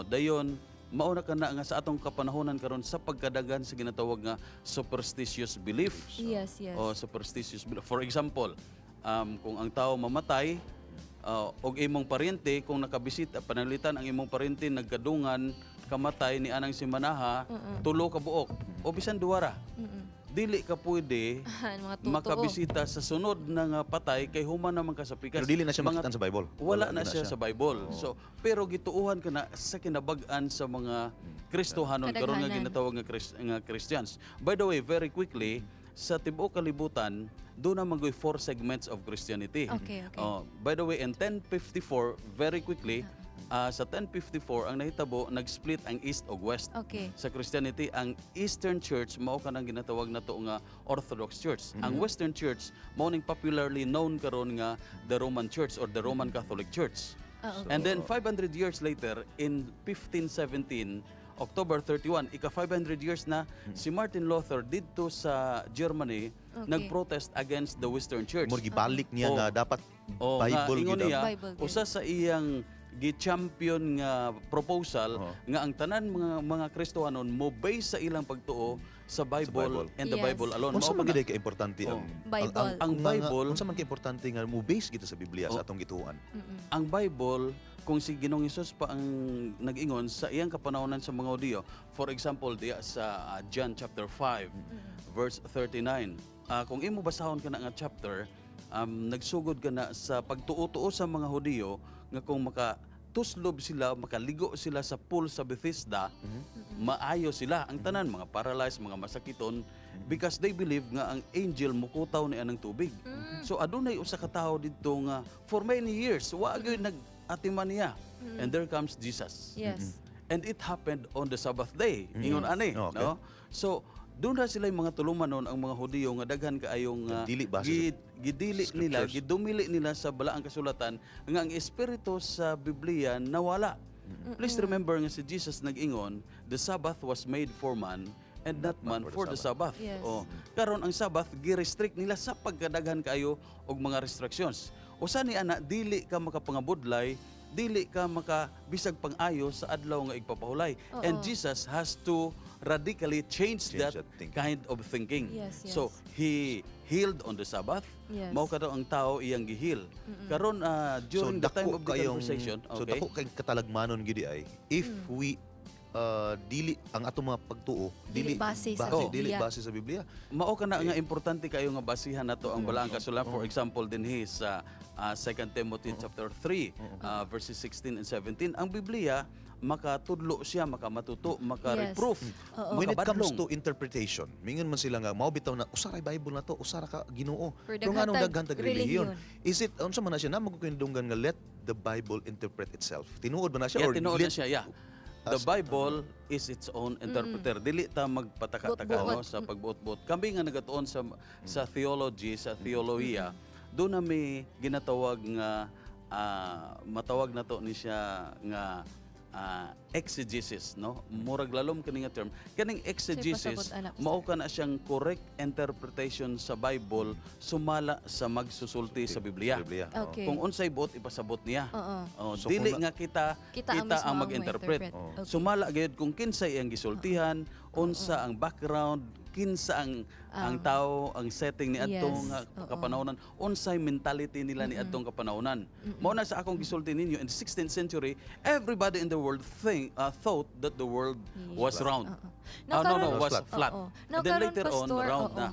Dayon mauna ka na nga sa atong kapanahonan karon sa pagkadagan sa ginatawag nga superstitious beliefs. Yes. Superstitious belief. For example, kung ang tao mamatay og imong paryente, kung nakabisita panalitan ang imong paryente nagkadungan kamatay ni anang simanaha, tulo ka buok o bisan duwara. Dili ka pwede makabisita sa sunod na nga patay kay human naman ka sa pikas. Pero dili na siya makita sa Bible. Wala na siya sa Bible. So pero gituuhan ka na sa kinabag-an sa mga Kristohanon karon nga ginatawag nga Christians. By the way, very quickly, sa tibuok kalibutan, doon naman goy 4 segments of Christianity. Okay. By the way, in 1054, very quickly, sa 1054, ang nahitabo, nag-split ang East o West. Okay. Sa Christianity, ang Eastern Church, mao ka nang ginatawag na to nga Orthodox Church. Ang Western Church, mao ning popularly known karon nga the Roman Church or the Roman Catholic Church. And then 500 years later, in 1517, October 31, ika 500 years na, si Martin Luther dito sa Germany nag-protest against the Western Church. Murgi balik niya nga dapat Bible usa sa iyang gi-champion nga proposal nga ang tanan mga Kristohanon mo base sa ilang pagtuo sa Bible and the Bible alone. Unsa man gid ka importante ang Bible. Ang Bible, unsa man ka importante nga mo base kita sa Biblia sa atong gituan. ang Bible, kung si Ginoong Hesus pa ang nag-ingon sa iyang kapanahonan sa mga Hudiyo, for example, diya sa John chapter 5, verse 39. Kung imo basahon ka na nga chapter, nagsugod ka na sa pagtuo-tuo sa mga Hudiyo nga kung tuslob sila, makaligo sila sa pool sa Bethesda, maayo sila. Ang tanan, mga paralyzed, mga masakiton, because they believe nga ang angel mukutaw ni anang tubig. So adunay usa ka tawo didto nga for many years wa gyud nag-atiman niya. And there comes Jesus. Yes. And it happened on the Sabbath day. Ingon ani, no? So doon na sila yung mga tulumanon ang mga Hudiyo nga daghan kaayong gidili nila, gidumili nila sa balaang kasulatan nga ang espiritu sa Biblia nawala. Please remember nga si Jesus nag-ingon, the Sabbath was made for man and not man for the Sabbath. Yes. Karon ang Sabbath gi-restrict nila sa pagkadaghan kayo og mga restrictions. Usa ni ana dili ka makapangabudlay, dili ka makabisag pang-ayo sa adlaw nga igpapahulay. And Jesus has to radically change that kind of thinking. Yes. So he healed on the Sabbath. Yes. Mao karon ang tao iyang gihil. Karon during the time of the conversation, so dako kay katalagmanon gid ay if we dili ang atong mga pagtuo dili base sa Biblia. Mao kana nga importante kayo nga basihan nato ang balaang kasulatan. For example din sa 2 Timothy chapter 3 verses 16 and 17, ang Biblia makatudlo siya, makamatuto, maka-reproof. When it comes to interpretation, mingon man sila nga mao bitaw na usara Bible na to, usara ka Ginoo. Pero nga nung daghan tag relihiyon. Is it unsa man na siya na magkukindunggan nga let the Bible interpret itself? Tinuod ba na siya or tinuod na siya, The Bible is its own interpreter. Dili ta magpataka-taka no, sa pagbuot-buot. Kami nga nagatuon sa theology, sa theolohiya, doon na may ginatawag nga matawag na to ni siya nga exegesis, no? Murag lalom kani nga term. Kaning exegesis mao kana siyang correct interpretation sa Bible sumala sa magsusulti sa Biblia. Okay. Kung unsay buot ipasabot niya. So dili nga kita ang mag-interpret. Sumala gyud kung kinsay ang gisultihan, unsa ang background, kinsa ang tao, ang setting ni adtong kapanahonan, unsay mentality nila ni adtong kapanahonan. Mao na sa akong gisulti ninyo, in the 16th century, everybody in the world thought that the world was round. Was flat. Then later on, round na.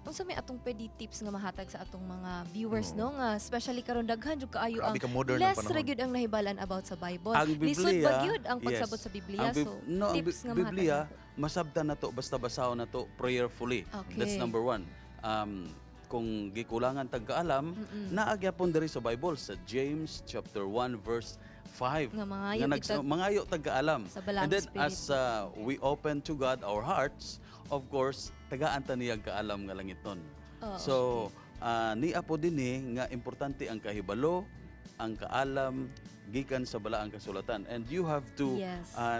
Unsa may atong pwede tips nga mahatag sa atong mga viewers no nga especially karon daghan jud kaayo ang less ra gyud ang nahibalan about sa Bible. Lisod ba gyud ang pagsabot sa Biblia, so tips nga Biblia masabtan nato basta basahon nato prayerfully. That's number one. Kung gikulangan tag kaalam, naagyapon diri sa Bible sa James chapter 1 verse 5 nga mangayo tag kaalam. And then as we open to God our hearts, of course tagaan ta niya kaalam nga langiton. So ni apo dinhi nga importante ang kahibalo, ang kaalam gikan sa balaang kasulatan, and you have to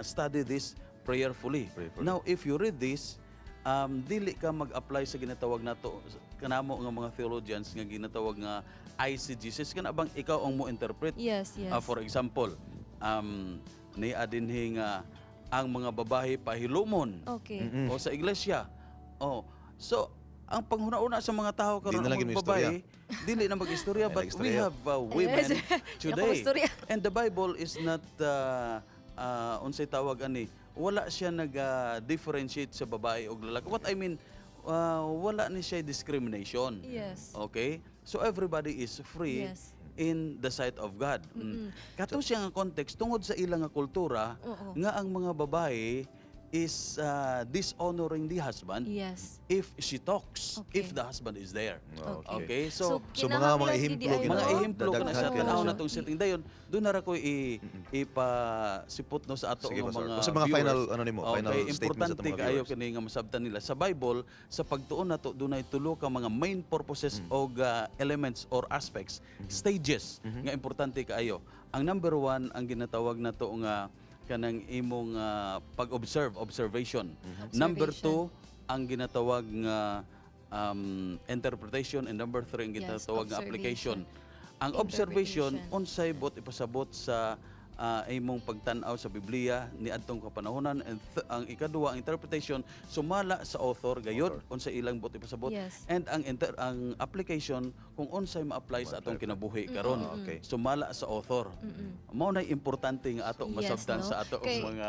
study this prayerfully. Now if you read this, dili ka mag-apply sa ginatawag nato kanamo nga mga theologians nga ginatawag nga eisegesis kana bang ikaw ang mo interpret. For example, ni adinhi nga ang mga babae pahilumon o sa iglesia. So ang panghuna-una sa mga tao karon ang babae dili na mag-istorya, but we have women today, and the Bible is not unsay tawag ani, wala siya nag-differentiate sa babae o lalaki. What I mean, wala ni siya discrimination. Okay? So everybody is free in the sight of God. Kato siya nga context tungod sa ilang nga kultura nga ang mga babae is dishonoring the husband if she talks, if the husband is there. Okay? So mga ihimplo na sa tanaw na tong setting dayon, doon na ra ko ipasipot no sa ato mga final final statements importante kayo kini nga masabtan nila sa Bible sa pagtuon nato dunay tulo ka mga main purposes o elements or aspects, stages nga importante kaayo. Ang number 1 ang ginatawag nato nga kanang imong observation. Number 2 ang ginatawag nga interpretation, and number 3 ang ginatawag nga application. Ang observation unsay bot ipasabot sa imong pagtan-aw sa Biblia ni adtong kapanahonan, and ang ikaduha ang interpretation sumala sa author gayud unsa ilang buti pasabot, Yes. and ang application kung unsay ma-apply sa atong kinabuhi karon. Okay. Sumala sa author. Mao na importante nga ato Yes, masabtan no? sa ato Kay- mga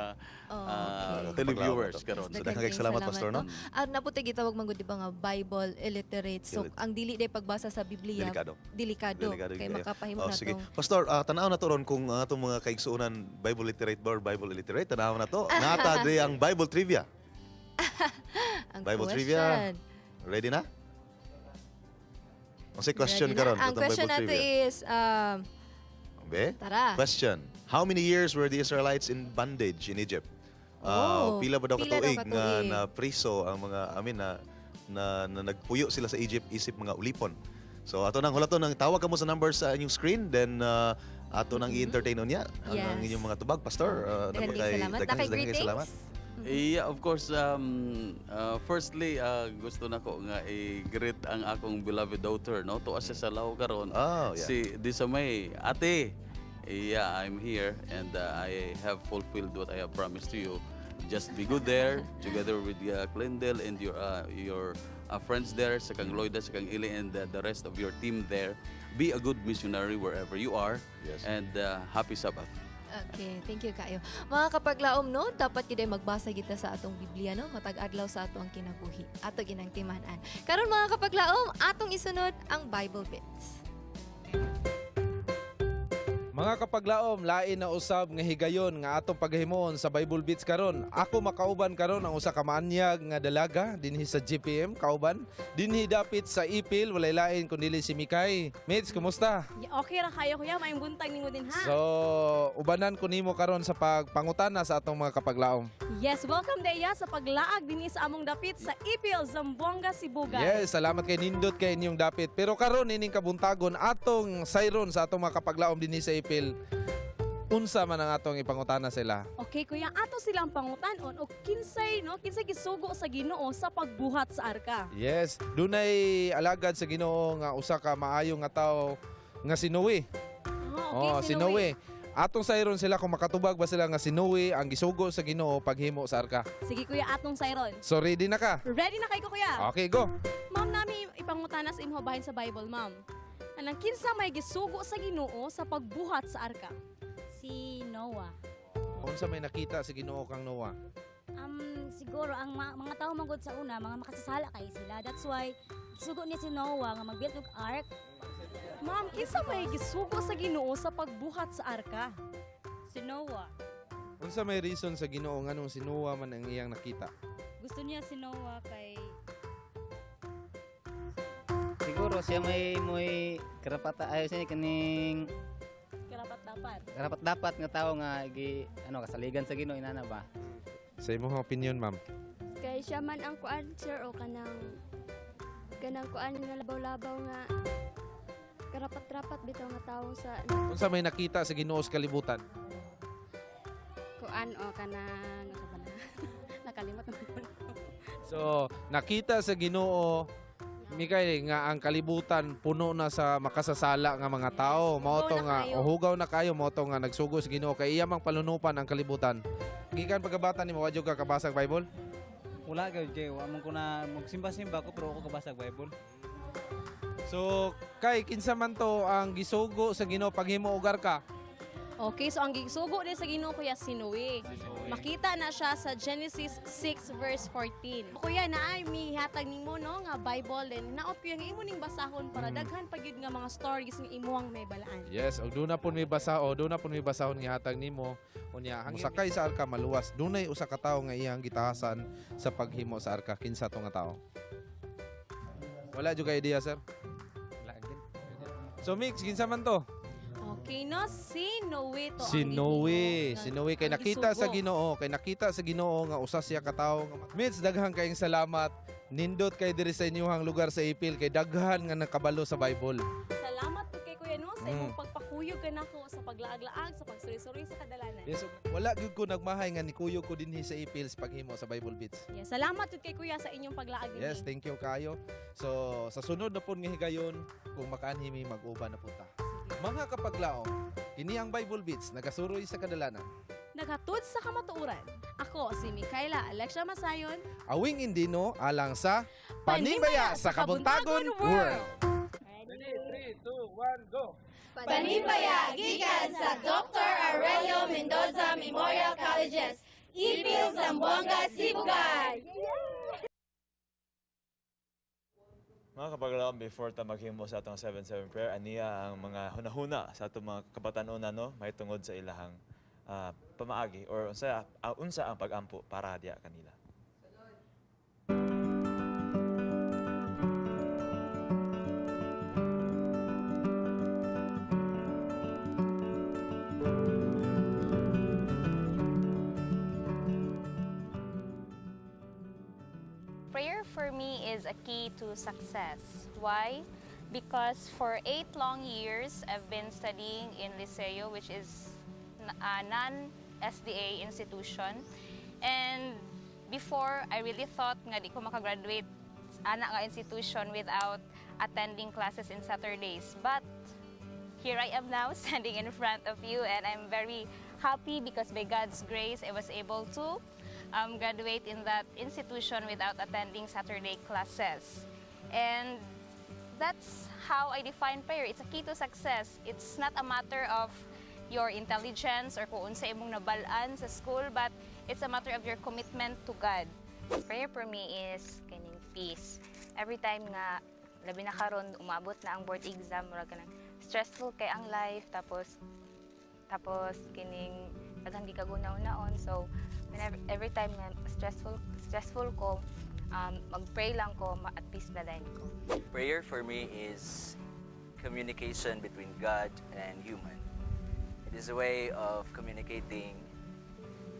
okay. televiewers karon. Yes, Daghang kayong salamat, Pastor, no? Naputi gitawag man gud di ba nga Bible illiterate. So ang dili day pagbasa sa Biblia delikado. Kay makapahimo na Sige. tong Pastor, tanaw na to ron kung atong mga kaigsuonan Bible literate ba or Bible illiterate. Tanaw na to. Nata di ang Bible trivia. ang Bible question. trivia. Ready na? Ang question Ready na? karon Ang atong question Bible natin trivia. is tara. Question. How many years were the Israelites in bondage in Egypt? Pila ba daw pila daw katuig nga katuig. na priso ang mga na nagpuyo sila sa Egypt isip mga ulipon. So ato nang hulaton nang tawag kamo sa number sa inyong screen, then ato nang i-entertain unya ang Yes. inyong mga tubag. Pastor, Daghang salamat. Nakay greetings. Yeah, of course, firstly, gusto na ko nga i-greet ang akong beloved daughter, no? To siya sa Lao karon. Si Disamay, ate. Yeah, I'm here and I have fulfilled what I have promised to you. Just be good there, together with Glendale and your friends there, sa kang Lloyda, sa kang Ili, and the rest of your team there. Be a good missionary wherever you are. Yes. And happy Sabbath. Okay, thank you kayo. Mga kapaglaom, no, dapat kita magbasa kita sa atong Biblia, no, matag adlaw sa atong kinabuhi, ato ginang timanan. Karon mga kapaglaom, atong isunod ang Bible Bits. Mga kapaglaom, lain na usab nga higayon nga atong paghimon sa Bible Beats karon. Ako makauban karon ang usa ka maanyag nga dalaga dinhi sa GPM kauban. Dinhi dapit sa Ipil, walay lain kundi si Mikay. Mates, kumusta? Okay ra kayo kuya, maayong buntag nimo din ha. So, ubanan ko nimo karon sa pagpangutana sa atong mga kapaglaom. Yes, welcome Deya sa paglaag dinhi sa among dapit sa Ipil, Zamboanga, Sibugay. Yes, salamat kay nindot kay inyong dapit. Pero karon ining kabuntagon atong sayron sa atong mga kapaglaom dinhi sa Ipil. Unsa man ang atong ipangutana sila? Okay kuya, ato silang pangutanon o kinsay gisugo sa Ginoo sa pagbuhat sa arka. Yes, dunay alagad sa Ginoo nga usa ka maayo nga tawo nga si Noe. Okay, si Noe. Atong sayron sila kung makatubag ba sila nga si Noe ang gisugo sa Ginoo paghimo sa arka. Sige kuya, atong sayron. So ready na ka? Ready na kayo kuya? Okay, go. Ma'am, nami ipangutana sa imong bahin sa Bible, ma'am. Anang kinsa may gisugo sa Ginoo sa pagbuhat sa arka? Si Noah. Unsa may nakita sa Ginoo kang Noah? Siguro ang mga tao magod sa una, mga makasasala kay sila. That's why gisugo ni si Noah nga mag-build og ark. Ma'am, kinsa may gisugo sa Ginoo sa pagbuhat sa arka? Si Noah. Unsa may reason sa Ginoo nganong si Noah man ang iyang nakita? Gusto niya si Noah kay siguro siya may karapatan ayo siya kaning karapat dapat nga tao nga kasaligan sa Ginoo inana ba. Sa imong opinion, ma'am? kay siya man ang kuan sir o kanang kuan nga labaw-labaw nga karapat-rapat bitaw nga tawo sa Unsa may nakita sa Ginoo sa kalibutan? kuan o kanang nakalimot na ko. So, nakita sa Ginoo Mikay nga ang kalibutan puno na sa makasasala nga mga tao. Mao to nga hugaw na kayo, mao to nga nagsugo sa Ginoo kay iya mang palunupan ang kalibutan. Gikan pagkabata nimo wa jud ka kabasag Bible? Wala kay wa man ko na magsimba-simba ko pero ako kabasag Bible. So, kay kinsa man to ang gisugo sa Ginoo paghimo og arka? Okay, so ang gisugo din sa Ginoo kuya si Noe. Makita na siya sa Genesis 6 verse 14. Kuya, naay mihatag nimo no nga Bible din. Naot kuya nga imo ning basahon para daghan pa gyud nga mga stories nga imuang may balaan. Yes, og doon na pud may basahon nga hatag nimo. Unya, ang sakay sa arka maluwas. Dunay usa ka tawo nga iyang gitahasan sa paghimo sa arka. Kinsa to nga tawo? Wala jud ka idea, sir? Wala gid. So mix, kinsa man to? Okay no, si Noe to Si ang Noe, si Noe kay ang nakita sa gisugo. Ginoo, nga usa siya ka tawo. Mits, daghang kayong salamat. Nindot kay diri sa inyong lugar sa Ipil kay daghan nga nakabalo sa Bible. Salamat po kay Kuya no sa imong pagpakuyog kanako sa paglaag-laag, sa pagsuri-suri sa kadalanan. Yes, wala gyud ko nagmahay nga nikuyog ko dinhi sa Ipil sa paghimo sa Bible Beats. Yes, salamat jud kay Kuya sa inyong paglaag dinhi. Yes, thank you kayo. So, sa sunod na pud nga higayon, kung makaanhimi mag-uban na punta. Mga kapaglaom, kini ang Bible Beats nagasuroy sa kadalanan. Naghatod sa kamatuoran. Ako si Micaela Alexia Masayon. Awing Indino alang sa Panimbaya sa Kabuntagon World. Ready, 3, 2, 1, go! Panimbaya gikan sa Dr. Aurelio Mendoza Memorial Colleges, Ipil, Zamboanga, Sibugay. Mga kapaglaom, before ta maghimo sa atong 7-7 prayer, aniya ang mga hunahuna sa atong mga kabatanon no, may tungod sa ilahang pamaagi or unsa ang pagampo para diya kanila. Prayer for me is a key to success. Why? Because for 8 long years, I've been studying in Liceo, which is a non-SDA institution. And before, I really thought nga di ko makagraduate ana nga institution without attending classes in Saturdays. But here I am now standing in front of you, and I'm very happy because by God's grace, I was able to graduate in that institution without attending Saturday classes. And that's how I define prayer. It's a key to success. It's not a matter of your intelligence or kung unsa imong nabalaan sa school, but it's a matter of your commitment to God. Prayer for me is kining peace. Every time nga labi na karon umabot na ang board exam, mura ka stressful kay ang life, tapos kining daghan di ka gunaw-naon. So every time na stressful ko, mag-pray lang ko, at peace na din ko. Prayer for me is communication between God and human. It is a way of communicating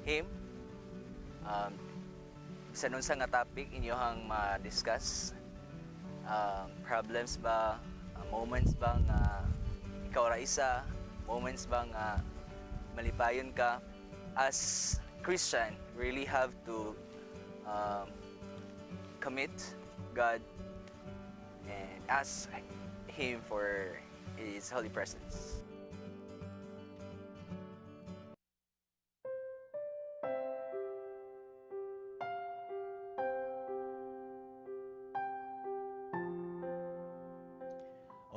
Him. Sa nun sa nga topic inyohang ma-discuss, problems ba, moments ba nga ikaw ra isa, moments ba nga malipayon ka. As Christian, really have to commit God and ask Him for His holy presence.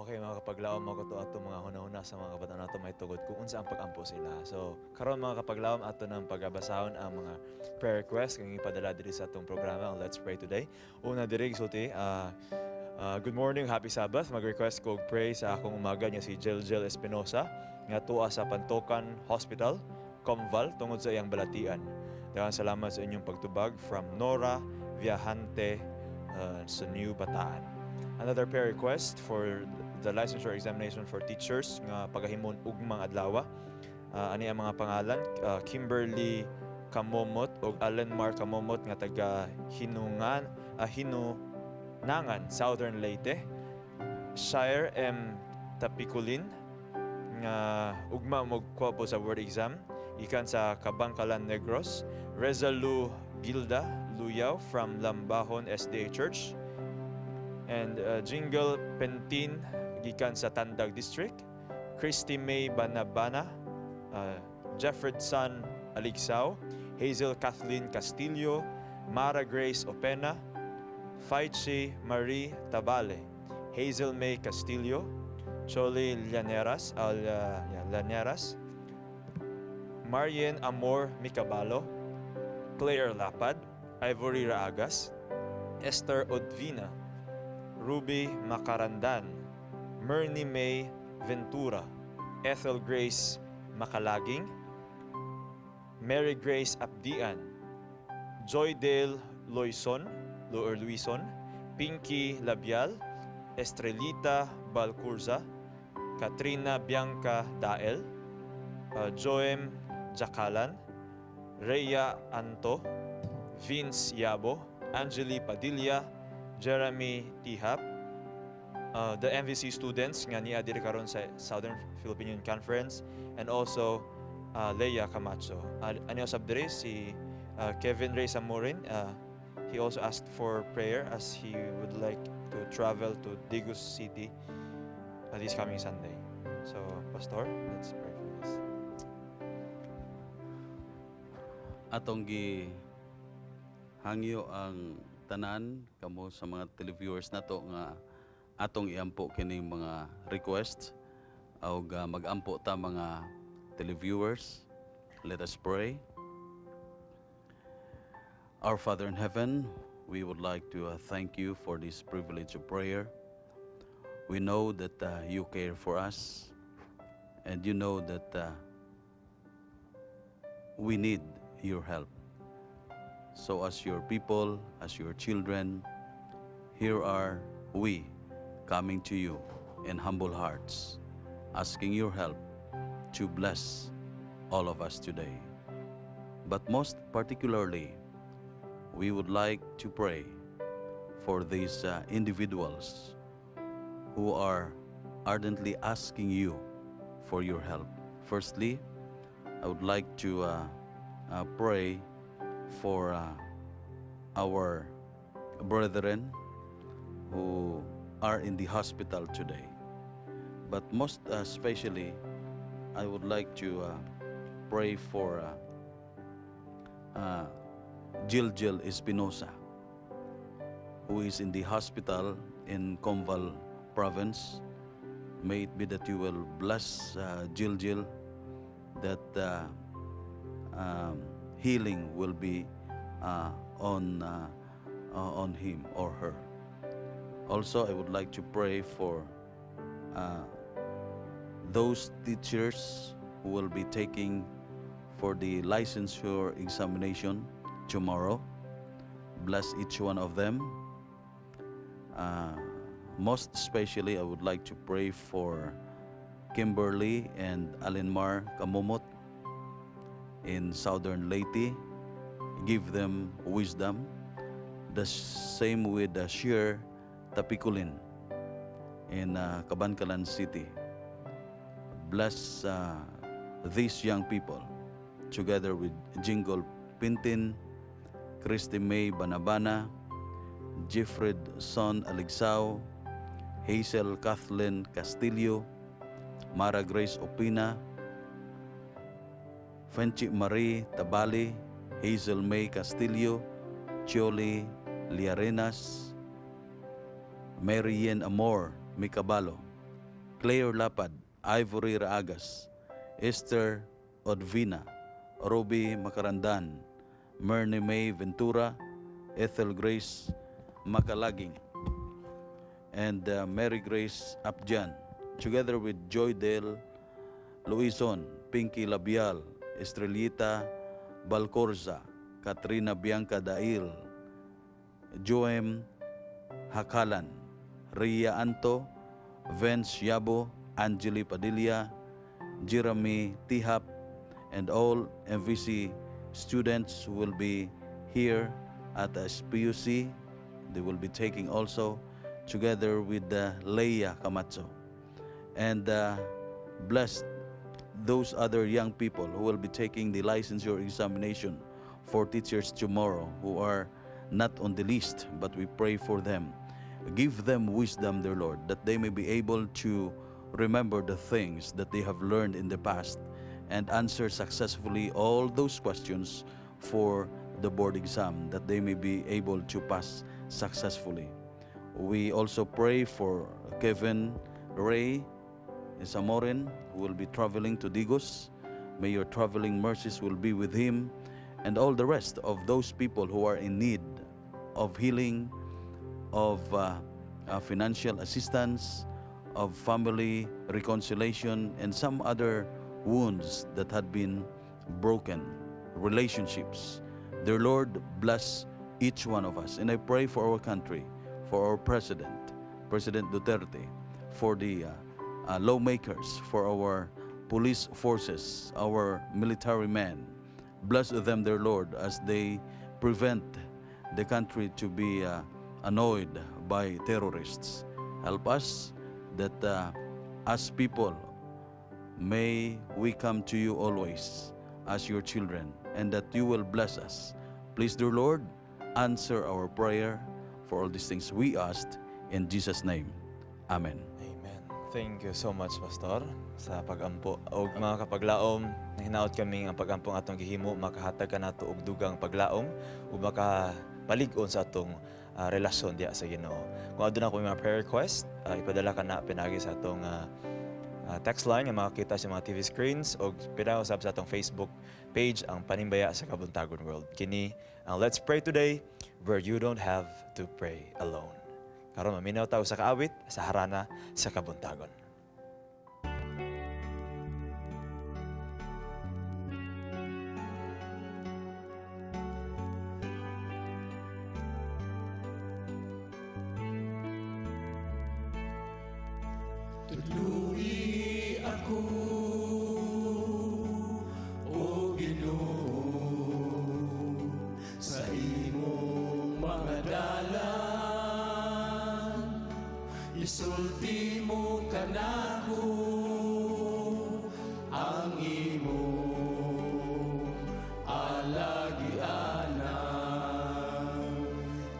Okay, mga kapaglaom, ako to ato mga hunahuna sa mga kabataan nato may tugod kung unsa ang pagampo sila. So, karon mga kapaglaom, ato nang pagabasahon ang mga prayer requests kang ipadala diri sa atong programa ang Let's Pray Today. Una diri sulti, good morning, happy Sabbath. Mag-request ko pray sa akong umaga niya si Jill Espinosa nga tuwa sa Pantokan Hospital, Comval tungod sa iyang balatian. Daghang salamat sa inyong pagtubag from Nora Viajante sa New Bataan. Another prayer request for the licensure examination for teachers nga pagahimon ugmang adlaw. Ani ang mga pangalan, Kimberly Kamomot o Alenmar Kamomot nga taga Hinungan, Southern Leyte. Shire M. Tapiculin nga ugma magkuha po sa word exam ikan sa Kabangkalan Negros. Rezalu Gilda Luyaw from Lambahon SDA Church. And Jingle Pentin gikan sa Tandag District. Christy May Banabana, Jeffredson Aligsao, Hazel Kathleen Castillo, Mara Grace Opena, Faichi Marie Tabale, Hazel May Castillo, Choli Llaneras, Marien Amor Micabalo, Claire Lapad, Ivory Raagas, Esther Odvina, Ruby Macarandan, Mernie May Ventura, Ethel Grace Makalaging, Mary Grace Abdian, Joydale Luison, Pinky Labial, Estrelita Balcurza, Katrina Bianca Dael, Joem Jakalan, Rhea Anto, Vince Yabo, Angeli Padilla, Jeremy Tihap, the MVC students nga niya diri karon sa Southern Philippine Union Conference, and also Leia Camacho. Ano sab diri si Kevin Ray Samurin. He also asked for prayer as he would like to travel to Digus City this coming Sunday. So, Pastor, let's pray for this. Atong gi hangyo ang tanan kamo sa mga televiewers nato nga atong iampo kining mga request o magampo ta mga televiewers. Let us pray. Our Father in heaven, we would like to thank you for this privilege of prayer. We know that you care for us, and you know that we need your help. So as your people, as your children, here are we coming to you in humble hearts, asking your help to bless all of us today. But most particularly, we would like to pray for these individuals who are ardently asking you for your help. Firstly, I would like to pray for our brethren who are in the hospital today. But most especially, I would like to pray for Jiljil Espinosa, who is in the hospital in Comval province. May it be that you will bless Jiljil, that healing will be on him or her. Also, I would like to pray for those teachers who will be taking for the licensure examination tomorrow. Bless each one of them. Most especially, I would like to pray for Kimberly and Alinmar Kamumot in southern Leyte. Give them wisdom. The same with Sheer Tapikulin in Kabankalan City. Bless these young people together with Jingle Pintin, Christy May Banabana, Jeffred Son Aligsao, Hazel Kathleen Castillo, Mara Grace Opina, Fenchi Marie Tabali, Hazel May Castillo, Chioli Liarenas, Marian Amor Micabalo, Claire Lapad, Ivory Raagas, Esther Odvina, Ruby Makarandan, Merne May Ventura, Ethel Grace Makalaging, and Mary Grace Apjan, together with Joydale Luison, Pinky Labial, Estrellita Balcorza, Katrina Bianca Dail, Joem Hakalan, Ria Anto, Vance Yabo, Angeli Padilla, Jeremy Tihap, and all MVC students who will be here at SPUC. They will be taking also together with Leia Camacho. And bless those other young people who will be taking the licensure examination for teachers tomorrow, who are not on the list, but we pray for them. Give them wisdom, dear Lord, that they may be able to remember the things that they have learned in the past and answer successfully all those questions for the board exam, that they may be able to pass successfully. We also pray for Kevin Ray Isamorin, who will be traveling to Digos. May your traveling mercies will be with him, and all the rest of those people who are in need of healing, of financial assistance, of family reconciliation, and some other wounds that had been broken, relationships. Dear Lord, bless each one of us. And I pray for our country, for our President, President Duterte, for the lawmakers, for our police forces, our military men. Bless them, dear Lord, as they prevent the country to be annoyed by terrorists. Help us that as people, may we come to you always as your children, and that you will bless us. Please, dear Lord, answer our prayer for all these things we asked in Jesus' name. Amen. Amen. Thank you so much, Pastor, sa pagampo. Og mga kapaglaom, hinaot kami ang pagampo nga atong gihimo, makahatag ka nato og dugang paglaom ug makapalig-on sa atong relasyon diya sa Ginoo. Kung aduna ko mga prayer request, ipadala ka na pinagi sa atong text line nga makakita sa mga TV screens o pinag-usap sa atong Facebook page ang Panimbaya sa Kabuntagon World. Kini ang Let's Pray Today, where you don't have to pray alone. Karon maminaw tayo sa kaawit sa harana sa Kabuntagon. Tuluy ako, O Ginoo, sa imong mga dalan. Isulti mo kanako ang imong alagianan.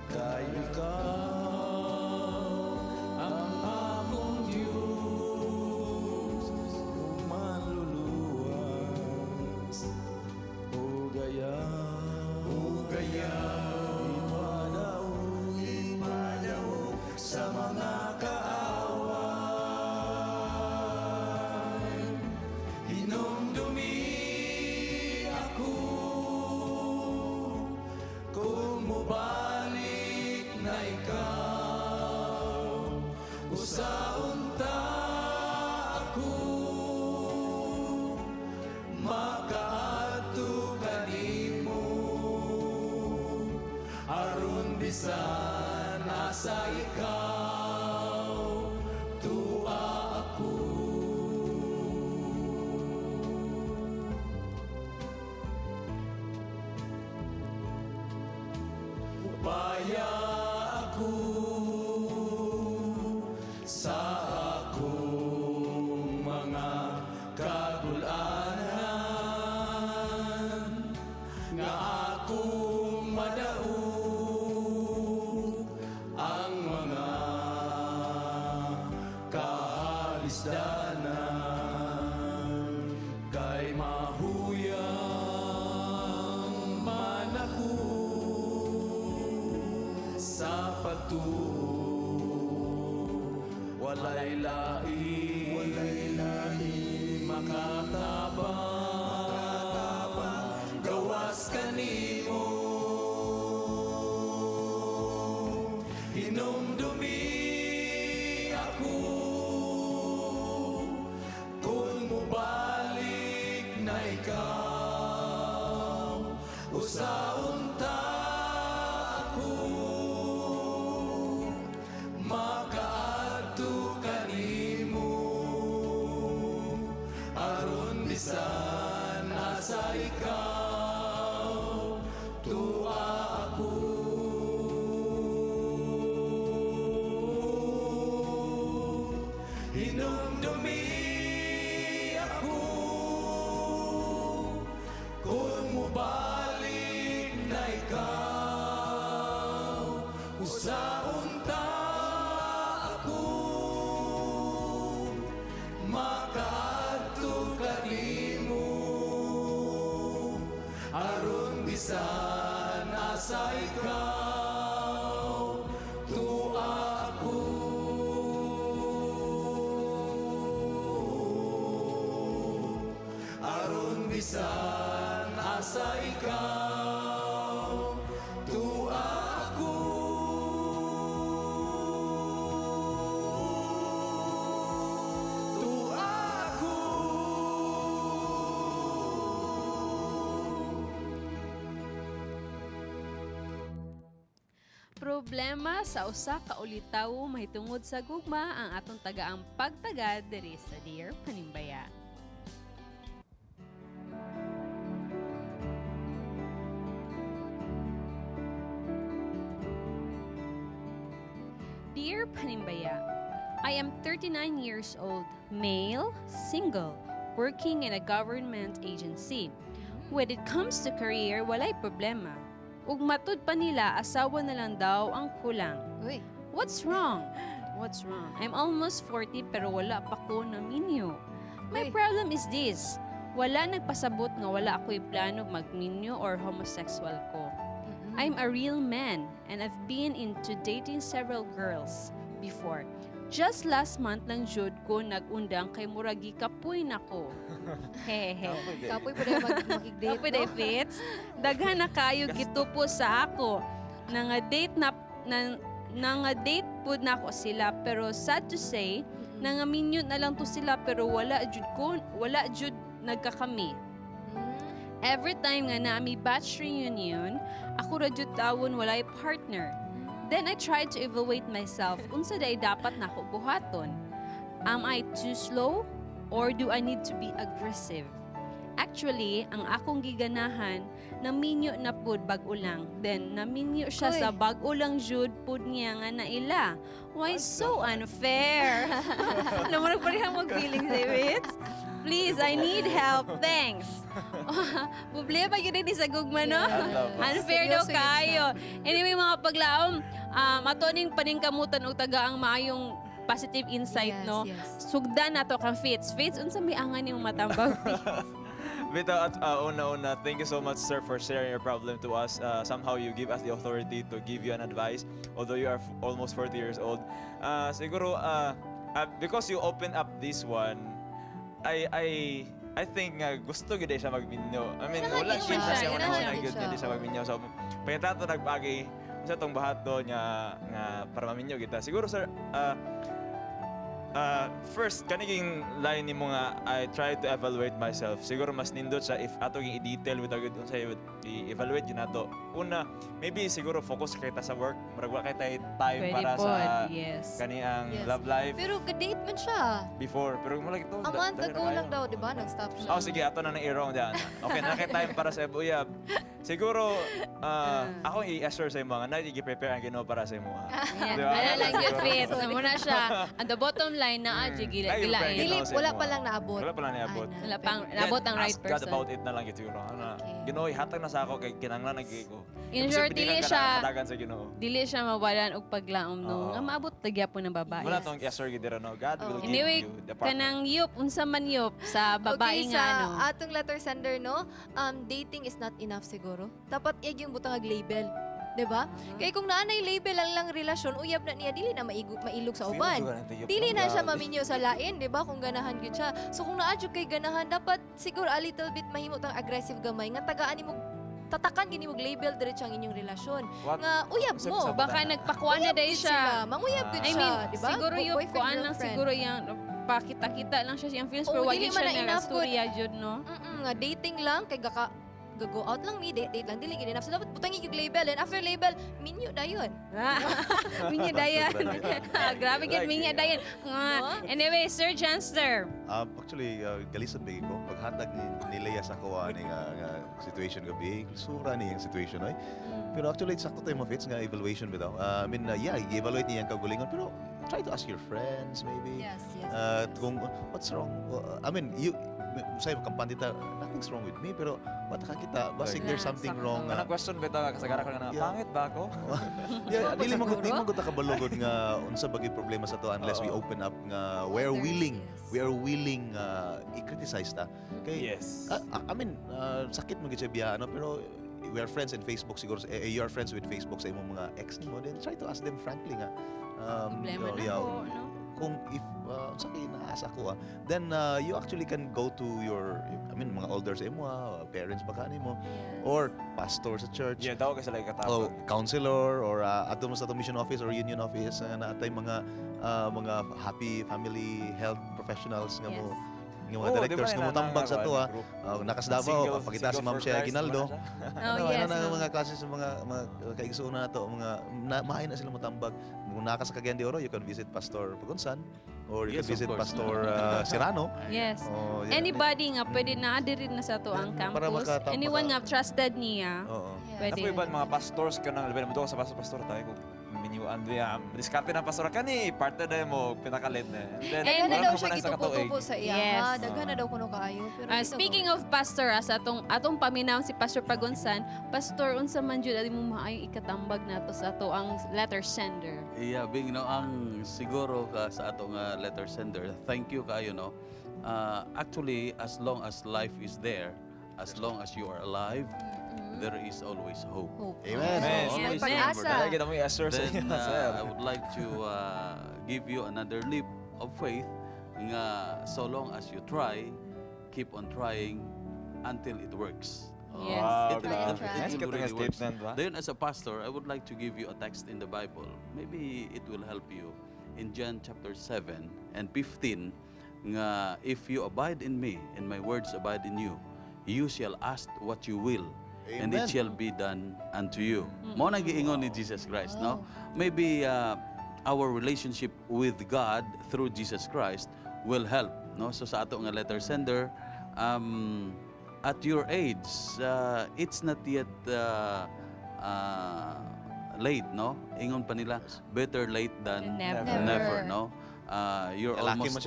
Kay ikaw ang among Diyos, manluluwas. O gaya, ipadaw sa mga kaaway. Hinumdumi ako kung mubalik na ikaw. Usaunta ako makaadto kanimo, aron bisan asa ikaw tua ako. Upaya ako sa akong mga kagulanan, nga akong madaog ang mga kahalisdanan. Kay mahuyang man ako sa pagtuo, walay lain makatabang gawas kanimo. Hinumdumi ako kung mubalik na ikaw. Usaunta ako makaadto kanimo, aron bisan asa ikaw tua ako. Hinumdumi ako kung mubalik na ikaw. Usaunta ako makaadto kanimo, aron bisan asa ikaw tua ako. Aron bisan asa ikaw tua ako. Tua ako. Problema sa usa ka ulitawo mahitungod sa gugma ang atong tagaang pagtagad diri sa Dear Panimbaya. Dear Panimbaya, I am 39 years old, male, single, working in a government agency. When it comes to career, walay problema. Ug matud pa nila asawa na lang daw ang kulang. Uy. What's wrong? What's wrong? I'm almost 40 pero wala pa ko na minyo. My problem is this. Wala nagpasabot nga wala ako'y plano magminyo or homosexual ko. I'm a real man and I've been into dating several girls before. Just last month lang jud ko nag-undang kay muragi kapoy nako. Hehe. Kapoy pa rin makigdate, Kapoy na fits. Daghan na kayo gitupo sa ako. Nanga-date pud na ako sila pero sad to say, nangaminyo na lang to sila pero wala jud nagkakami. Every time nga na may batch reunion, ako ra jud tawon walay partner. Then I tried to evaluate myself. Unsa day dapat nako buhaton? Am I too slow or do I need to be aggressive? Actually, ang akong giganahan, naminyo na pud bag-o lang. Then naminyo siya sa bag-o lang jud pud niya nga naila. Why so unfair? Naman parehang mag-feelings, David. Please, I need help. Thanks. Problema yun din sa gugma, no? Unfair daw kayo. Anyway, mga paglaom, atoning paningkamutan o taga ang maayong positive insight, no? Sugdan na to kang Fitz. Fitz, unsa may angan yung matambag? Bito, una-una, thank you so much, sir, for sharing your problem to us. Somehow you give us the authority to give you an advice, although you are almost 40 years old. Siguro, because you open up this one, I think gusto gid siya magminyo. I mean, wala siya una gid siya magminyo. So, pagkatato nagbagay sa tong bahaton nga para maminyo kita. Siguro sir, first kaniging line nimo nga I try to evaluate myself. Siguro mas nindot siya if ato ging i-detail with agud unsay i-evaluate yun nato. Una, maybe siguro focus kita sa work, murag wa kay time Pwede para po, sa yes. kaniang love life. Pero ka-date man siya. Before, pero mo lagi to. A month ago lang daw, di ba? Nag-stop siya. Oh, sige, ato na i-wrong dyan. Okay, nakita time para sa Ebuyab. Siguro, ako i-assure sa imo nga na i-prepare ang Ginoo para sa imo. Wala lang yun, Fitz. Muna siya. At the bottom line na gilain. Dilip, wala pa lang naabot. Wala pa lang naabot. Wala pang naabot ang right Ask God person. about it na lang siguro. Ginoo, ihatag na sa ako kay kinanglan nagiko. In short, dili siya sa Ginoo. dili siya mawalan og paglaom no nga maabot tagyapon ng babae. Wala tong i-assure gid no. God will give Anyway, you the partner. kanang yup unsa man yup sa babae Okay, nga sa ano. atong letter sender, no? Dating is not enough siguro. Dapat iyag yung butang label. Diba? Kaya kung naanay label lang relasyon, uyab na niya, dili na mailog sa uban. Dili na siya maminyo sa lain, diba? Kung ganahan gyud siya. So kung naadyo kay ganahan, dapat siguro a little bit mahimo tang aggressive gamay nga tagaan nimo tatakan gini mog label diretso ang inyong relasyon. Nga uyab mo. Baka nagpakuan na day siya. Manguyab gud I siya, mean, diba? siguro yung Boyfriend, kuan lang girlfriend. siguro yung pakita-kita lang siya siyang feelings Oo, pero dili wagi man siya na na enough storya jud no. Nga dating lang kay go out lang ni date lang dili gid enough. So dapat butangi yung label and after label minyo dayon. Minya dayan. Grabe gid minya dayan. Anyway, Sir Janster. Actually, galisan bigi ko. Paghatag ni Leia sa kuha ni nga situation gabi, sura ni yung situation ay. Pero actually, sakto tayo ma-fits nga evaluation bitaw. I mean, yeah, i-evaluate niya ang kagulingon. Pero try to ask your friends maybe. Yes. Kung what's wrong? I mean, say kampandita, nothing's wrong with me. Pero bata ka kita, basig there's something wrong. Kanang question bitaw kasagara ko na pangit ba ako? Yeah, dili mo gud ta kabalugod nga unsa bagi problema sa to unless we open up nga we are willing i-criticize ta. Kay I mean, sakit mo gid siya biya ano pero we are friends in Facebook siguro you are friends with Facebook sa imong mga ex nimo then try to ask them frankly nga Problema na ko, no? Kung if sa kay naasa ko then you actually can go to your mga older sa imo parents baka nimo or pastor sa church daw kasi like katapang counselor or ato mo sa mission office or union office na atay mga happy family health professionals nga mo ng mga directors nga mo tambag sa to nakasdaba pakita si Ma'am Shea Ginaldo mga klase sa mga kaigsuon na to mga maayo na sila mo tambag kung naka sa Cagayan de Oro you can visit Pastor Pagunsan or you can visit Pastor Serrano. Yes. Anybody nga pwede na adiri na sa to ang campus. Anyone nga trusted niya. Oo. Pwede. Ako iban mga pastors ka nang labi mo sa pastor tayo ko. minyuan diya. Diskarte na pastor ka ni, partner na mo, pinakalit na. Daghan na daw siya gitupo-tupo sa iya. Yes. Ha? Daghan na daw kuno kaayo. Pero Speaking of pastor, as atong paminaw si Pastor Pagunsan, pastor, unsa man jud adi mo maayong ikatambag nato sa ato ang letter sender. Iya, bing no ang siguro ka sa ato nga letter sender. Thank you kayo no. Actually, as long as life is there, as long as you are alive, there is always hope. Amen. So, always remember that. Then, I would like to give you another leap of faith nga so long as you try, keep on trying until it works. Yes. It will really work. Then as a pastor, I would like to give you a text in the Bible. Maybe it will help you. In John chapter 7 and 15, nga if you abide in me and my words abide in you, you shall ask what you will, and it shall be done unto you. Mo nang giingon ni Jesus Christ, no? Maybe our relationship with God through Jesus Christ will help, no? So sa ato nga letter sender, at your age, it's not yet late, no? Ingon pa nila, better late than never, no? You're almost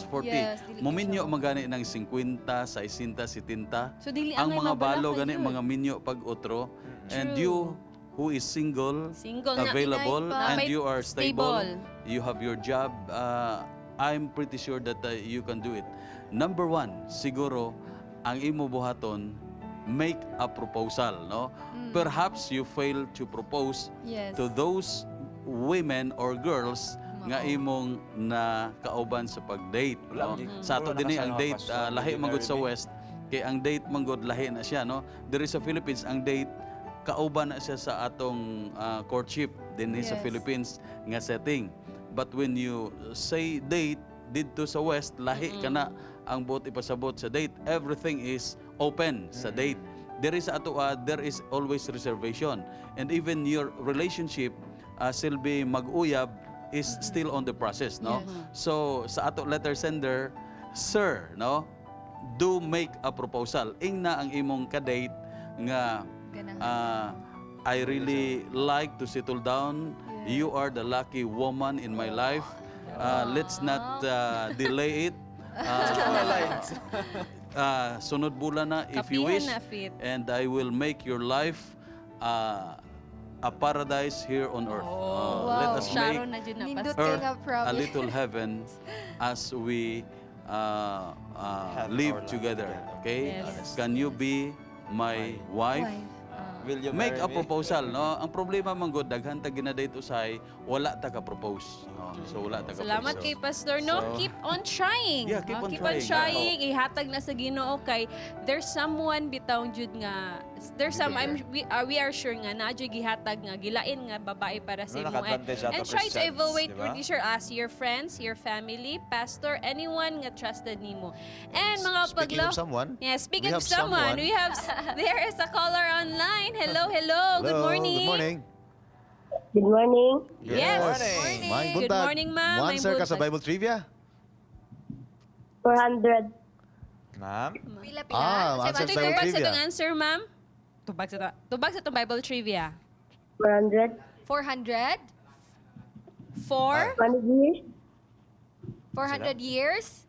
40. Yes, Muminyo magani ng 50, 60, 70. So, dili Ang angay mga mabala balo kayo. gani mga minyo pag utro. And you who is single, na available, inay pa. and May you are stable, stable. you have your job, I'm pretty sure that you can do it. Number one, siguro, ang imo buhaton, make a proposal, no? Perhaps you fail to propose Yes. to those women or girls nga imong na kauban sa pag-date, no? Sa ato dinhi ang date lahi man gud sa West, kay ang date man gud lahi na siya, no? Diri sa Philippines ang date kauban na siya sa atong courtship dinhi sa Philippines nga setting. But when you say date didto sa West, lahi kana ang buot ipasabot sa date. Everything is open sa date. There is there is always reservation, and even your relationship silbi mag-uyab is still on the process, no? So sa ato letter sender, sir, no, do make a proposal. Ingna ang imong ka-date nga I really like to settle down. You are the lucky woman in my life. Let's not delay it. Sunod bulan na if you wish, and I will make your life a paradise here on earth. Let us make earth a little heaven as we live together. Okay? Can you be my wife? Make a proposal, no? Ang problema man gud daghan ta ginadate usay, wala ta ka propose. So wala ta ka. Salamat kay Pastor, no? So, keep on trying. Yeah, keep on keep on trying. trying. Ihatag na sa Ginoo kay there's someone bitaw jud nga there's some we are sure nga na jud gihatag nga gilain nga babae para sa imo and try to evaluate producer as your friends, your family, pastor, anyone nga trusted nimo. And mga Speaking of someone, speaking of someone, we have there is a caller online. Hello. Good morning. Good morning. Good morning. Yes. Maing Good buntag. morning, ma'am. Mo Maing answer ka sa buntag. Bible trivia? 400. Ma'am? Pila. Answer sa Bible Tubag sa trivia. itong answer, ma'am. Tubag sa itong Bible trivia. 400. 400? 100 years. 400 years?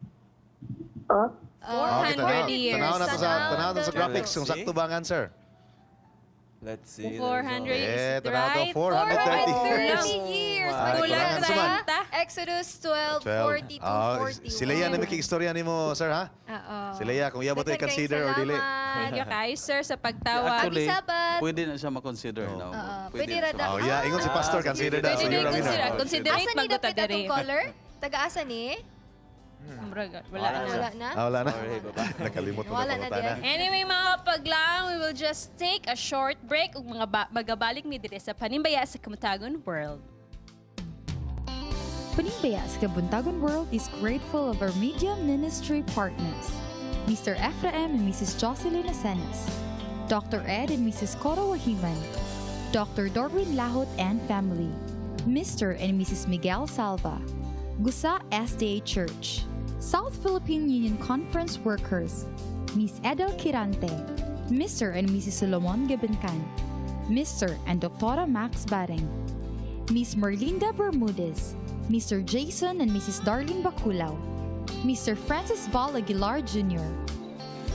Oh. 400 years. Tanaw na to sa graphics kung sakto ba ang answer. Let's see. 400 years. tanaw to, Right? 430 years. Kulang suman. Exodus 12, 40 to 41. Si Leia na may istorya ni mo, sir, ha? Si Leia, kung iya ba ito i-consider or dili. Thank you kay sir sa pagtawag. Actually, pwede na siya makonsider, no? Pwede rada. Ingon si pastor, consider na. Pwede na i-consider. Considerate Asa ni maguta dapit atong diri. caller? Taga-asa ni? Wala na. Wala na. Nakalimot mo Wala na na pangutana. Anyway, mga kapaglang, we will just take a short break ug mga magabalik mi diri sa Panimbaya sa Kabuntagon World. Panimbaya sa Kabuntagon World is grateful of our media ministry partners, Mr. Ephraim and Mrs. Jocelyn Asenas, Dr. Ed and Mrs. Coro Wahiman, Dr. Dorwin Lahot and family, Mr. and Mrs. Miguel Salva, Gusa SDA Church, South Philippine Union Conference Workers, Miss Edel Kirante, Mr. and Mrs. Solomon Gabenkan, Mr. and Dr. Max Baring, Miss Merlinda Bermudez, Mr. Jason and Mrs. Darlene Baculao, Mr. Francis Val Aguilar Jr.,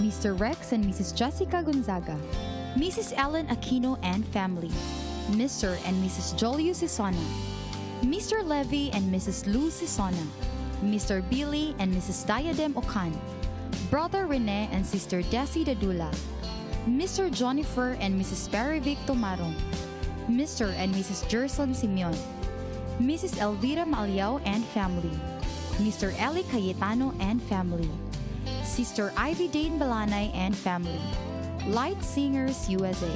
Mr. Rex and Mrs. Jessica Gonzaga, Mrs. Ellen Aquino and family, Mr. and Mrs. Jolio Sisona, Mr. Levy and Mrs. Lou Sisona, Mr. Billy and Mrs. Diadem Ocan, Brother Rene and Sister Desi Dadula, Mr. Jennifer and Mrs. Perivic Tomarong, Mr. and Mrs. Jerson Simeon, Mrs. Elvira Maliao and family, Mr. Eli Cayetano and family, Sister Ivy Dane Balanay and family, Light Singers USA.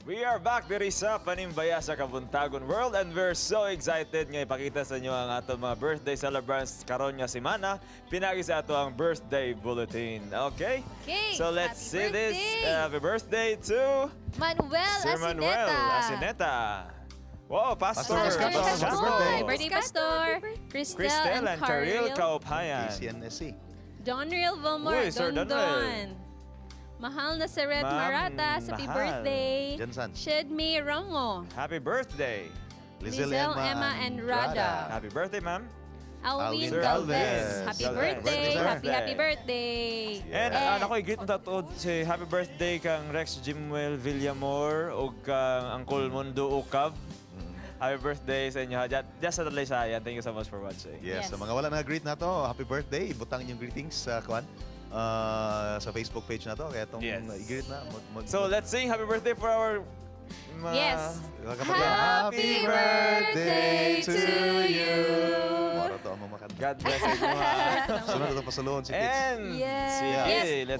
We are back diri sa Panimbaya sa Kabuntagon World and we're so excited nga ipakita sa inyo ang ato mga birthday celebrants karon nga semana. Pinagi sa ato ang birthday bulletin. Okay? So let's see this. Happy birthday to Manuel Sir Manuel Asineta. Wow, Pastor. Happy birthday, Pastor. Cristel and Karil Kaupayan. Donriel Vilmar, Don. Mahal na Seret Marata, happy birthday. Shedme Rongo. Happy birthday. Lizelle Emma and Rada. Happy birthday, ma'am. Alvin Galvez. Happy birthday. Happy birthday. And ako igit na tatod si happy birthday kang Rex Jimuel Villamor o kang Uncle Mundo Ukab. Happy birthday sa inyo. Just sa Talaysayan. Thank you so much for watching. Yes, sa mga wala na greet na to, happy birthday. Ibutang inyong greetings sa sa Facebook page na to. Kaya itong i-greet na. So let's sing happy birthday for our Yes. Happy birthday to you. God bless you. Sunod ito pasalon si Kids. And yes,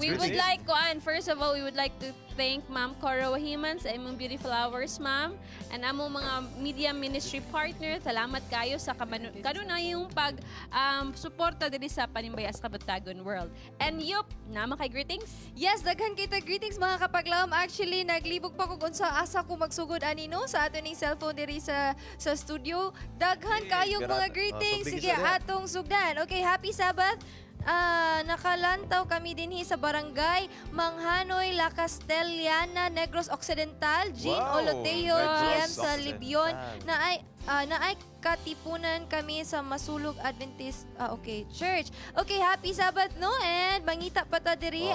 we would like first of all, we would like to thank Ma'am Cora Wahiman sa imong beautiful hours, ma'am. And among mga media ministry partner, salamat kayo sa kanunayong pag-suporta diri sa Panimbaya sa Kabuntagon World. And yup, nama kay greetings? Yes, daghan kita greetings mga kapaglaom. Actually, naglibog pa ko kung sa asa ko magsugod anino sa ato ning cellphone diri sa studio. Daghan kayong mga greetings. Sige, atong sugdan. Okay, happy Sabbath. Nakalantaw kami dinhi sa barangay Manghanoy, La Castellana, Negros Occidental, Jean Oloteo, GM sa Libyon, na ay katipunan kami sa Masulog Adventist Church. Okay, happy Sabbath no, and mangita pa ta diri.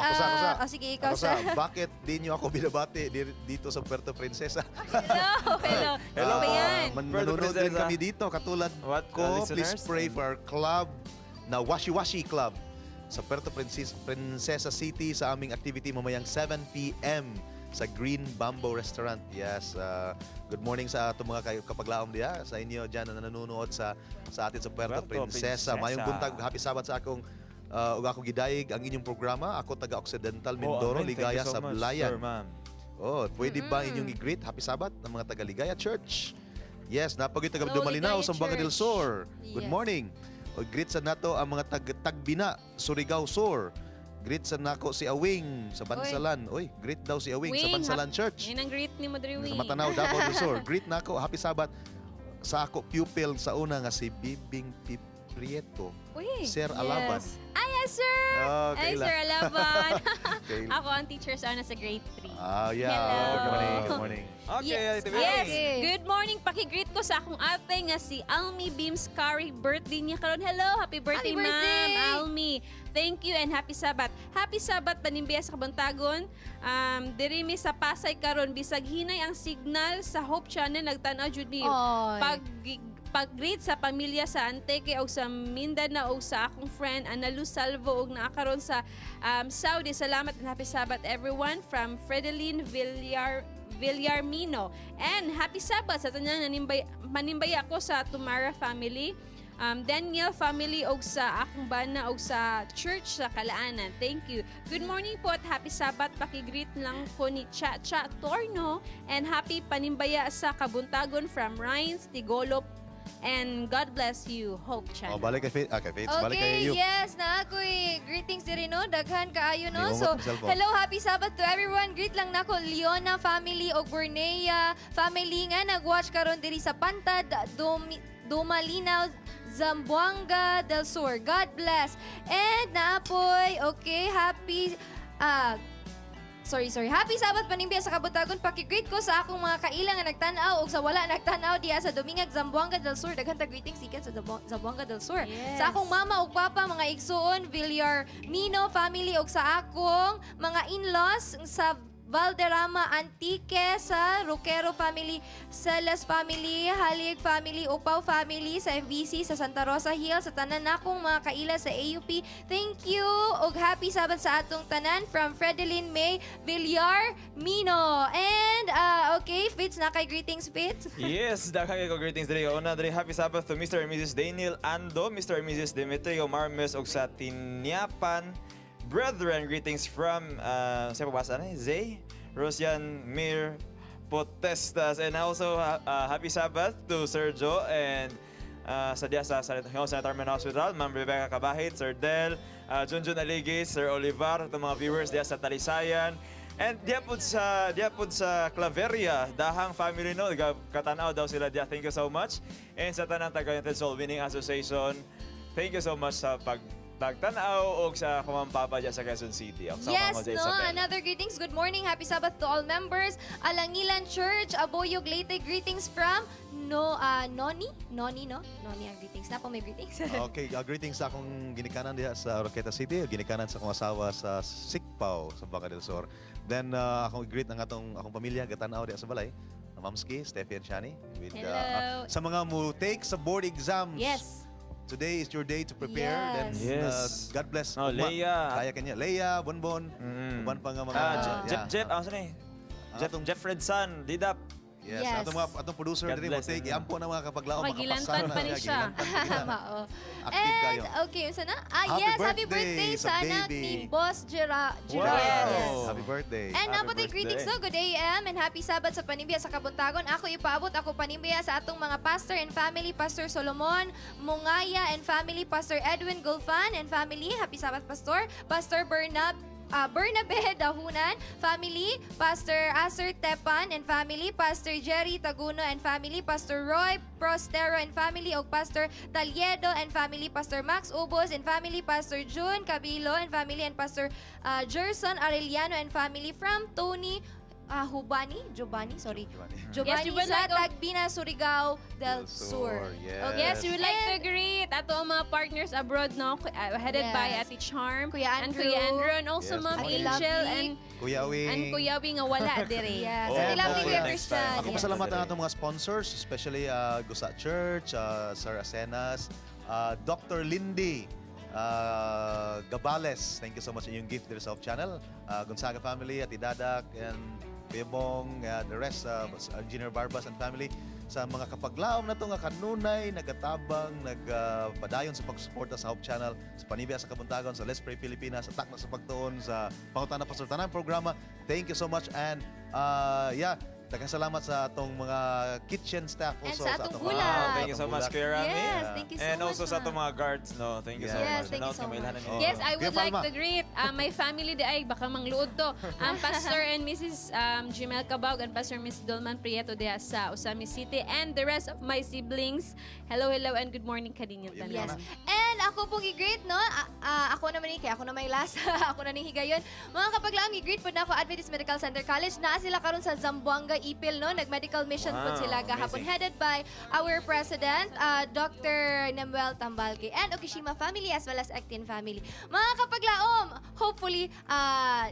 Sige, ikaw sa. Bakit di niyo ako binabati dito sa Puerto Princesa? Hello ba yan? Manunod din kami dito katulad ko. Please pray for our club na Washi Washi Club sa Puerto Princesa City sa aming activity mamayang 7 p.m. sa Green Bamboo Restaurant. Yes, good morning sa ato mga kapaglaom diya, sa inyo dyan na nanonood sa atin sa Puerto Princesa. Mayong buntag, happy Sabbath sa akong ako gidayeg ang inyong programa. Ako taga Occidental Mindoro, Ligaya sa Blayan. Pwede ba inyong i-greet happy Sabbath ng mga taga Ligaya Church? Yes, napagay taga Dumalinaw, Zamboanga del Sur. Good morning. Greet sa nato ang mga Tagbina, Surigao Sur. Greet sa nako si Awing sa Bansalan. Greet daw si Awing sa Bansalan Church. Yan ang greet ni Madre Wing. Sa Matanaw, Davao del Sur. Greet nako, happy Sabbath sa ako pupil sa una nga si Bibing Prieto. Sir Alaban. Yes, sir! Ay, Sir Alaban. Ako ang teacher sa sa grade 3. Hello. Good morning. Yes. Good morning. Pakigreet ko sa akong ate nga si Almi Beams Curry. Birthday niya karon. Hello, happy birthday, ma'am Almi. Thank you and happy Sabbath. Happy Sabbath Panimbaya sa Kabuntagon. Diri mi sa Pasay karon bisag hinay ang signal sa Hope Channel nagtan-aw jud mi. Pag-greet sa pamilya sa Anteque o sa Mindanao o sa akong friend Ana Luz Salvo o naakaron sa Saudi. Salamat and happy Sabbath everyone from Fredeline Villarmino. And happy Sabbath sa tanyang manimbaya ko sa Tumara family, Daniel family o sa akong bana o sa church sa Kalaanan. Thank you. Good morning po at happy Sabbath. Pakigreet lang ko ni Cha Torno and happy Panimbaya sa Kabuntagon from Rhines, Tigolop. And God bless you, Hope Channel. Balik kay Faith. Balik kay you. Yes, na ako'y greetings diri no, daghan kaayo no. So, hello, happy Sabbath to everyone. Greet lang nako Leona family o Burnea family nga nag-watch karon diri sa Pantad, Dumalinaw, Zamboanga del Sur. God bless. And naapoy, happy Happy Sabbath Panimbaya sa Kabuntagon. Paki-greet ko sa akong mga kailang nga nagtanaw o sa wala nagtanaw diya sa Domingag, Zamboanga del Sur. Daghang greetings ikan sa Zamboanga del Sur. Yes. Sa akong mama ug papa, mga igsuon, Villar Mino family ug sa akong mga in-laws sa Valderrama Antique, sa Roquero family, Celes family, Halig family, Upaw family, sa MVC, sa Santa Rosa Hill, sa tanan nakong mga kaila sa AUP. Thank you ug happy Sabbath sa atong tanan from Fredeline May Villar Mino. And okay, Fitz, nakay greetings, Fitz. Yes, dakay ko greetings diri. Una diri happy Sabbath to Mr. and Mrs. Daniel Ando, Mr. and Mrs. Demetrio Marmes og sa Tinyapan. Brethren, greetings from sa pabasa na Zay, Rosian Mir Potestas, and also happy Sabbath to Sir Joe and sa diya sa Terminal Hospital, Ma'am Rebecca Kabahit, Sir Del, Junjun Aligis, Sir Olivar, itong mga viewers diya sa Talisayan. And diya po sa Claveria, Dahang family no, katanaw daw sila diya. Thank you so much. And sa tanang Taga-United Soul Winning Association, thank you so much sa pagtanaw o sa kumampapa dyan sa Quezon City. Yes, no. Another greetings. Good morning. Happy Sabbath to all members. Alangilan Church, Aboyog, Leyte. Greetings from Noni, no? Noni ang greetings. Napa may greetings? Okay, greetings sa akong ginikanan diya sa Roqueta City, ginikanan sa akong asawa sa Sikpaw, sa Baca del Sur. Then akong greet ng akong pamilya, gatanaw diya sa Balay. Mamski, Steffi and Shani. With, Hello. sa mga mo take sa board exams. Yes. Today is your day to prepare. Then God bless. Leia. Kaya kanya. Leia, Bonbon. Uban pa nga mga... Jeff, ano saan Jeff Fredson, Didap. Yes. Atong producer diri mo take iampo na mga kapaglaom Magilantan pa ni siya. Mao. Active kayo. Okay, unsa na? Happy birthday sa anak ni Boss Gerard. Yes. Happy birthday. And napatay greetings no, good AM and happy Sabbath sa Panimbaya sa Kabuntagon. Ako ipaabot ako Panimbaya sa atong mga pastor and family, Pastor Solomon Mungaya and family, Pastor Edwin Gulfan and family, happy Sabbath Pastor, Pastor Bernabe Dahunan family, Pastor Aser Tepan and family, Pastor Jerry Taguno and family, Pastor Roy Prostero and family, o Pastor Taliedo and family, Pastor Max Ubos and family, Pastor June Cabilo and family, and Pastor Gerson Arellano and family from Tony Giovanni sa Tagbina, Surigao del Sur. Yes, we would like to greet ato ang mga partners abroad, no? Headed by Ate Charm Kuya and Kuya Andrew, and also Ma'am Angel and Kuya Wing nga wala diri. Yes. Ate Lovely, Kuya Christian. Ako pasalamat ang atong mga sponsors, especially Gusa Church, Sir Asenas, Dr. Lindy, Gabales. Thank you so much sa inyong gift sa channel. Gonzaga family, Ati Dadak, and Kuya Bong, the rest, Engineer Barbas and family, sa mga kapaglaom na ito nga kanunay, nagatabang, nagpadayon sa pagsuporta sa Hope Channel, sa Panimbaya sa Kabuntagon, sa Let's Pray Pilipinas, sa Takna sa Pagtuon, sa Pangutana Pastor Tanan programa. Thank you so much, and daghang salamat sa atong mga kitchen staff also. And sa atong gula. Thank you so much, Kuya Rami. Yes, thank you so much. And also sa atong mga guards, no? Thank you so much. Thank you so much. Yes, I would like to greet my family di ay baka mangluod to. Pastor and Mrs. Jimel Cabag and Pastor Miss Dolman Prieto diha sa Usami City, and the rest of my siblings. Hello and good morning kaninyo tanan. Yes. And ako pong i-greet, no? Ako naman kaya ako na may last. Ako na ning higayon. Mga kapaglaom, i-greet po na ako Adventist Medical Center College. Naa sila karon sa Zamboanga Ipil, no? Nag-medical mission po sila gahapon, headed by our president, Dr. Nemuel Tambalke, and Okishima family as well as Ectin family. Mga kapaglaom, hopefully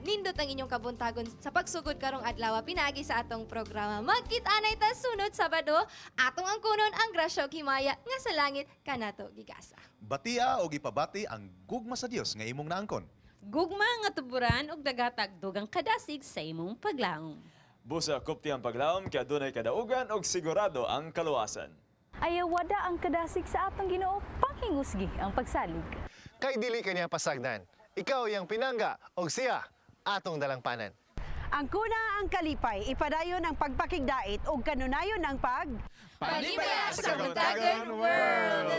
nindot ang inyong kabuntagon sa pagsugod karong adlaw pinagi sa atong programa. Magkit-anay ta sunod Sabado, atong ang kunon ang grasya ug himaya nga sa langit kanato gigasa. Batia o gipabati ang gugma sa Dios nga imong naangkon. Gugma nga tuburan ug dagatag dugang kadasig sa imong paglaom. Busa kupti ang paglaom, kaya dunay kadaugan og sigurado ang kaluwasan. Ayaw wada ang kadasig sa atong Ginoo, panghingusgi ang pagsalig. Kay dili kaniya pasagdan, ikaw yang pinangga og siya atong dalangpanan. Ang kuna ang kalipay, ipadayon ang pagpakigdait o kanunayon ang Panimbaya sa Kabuntagon World!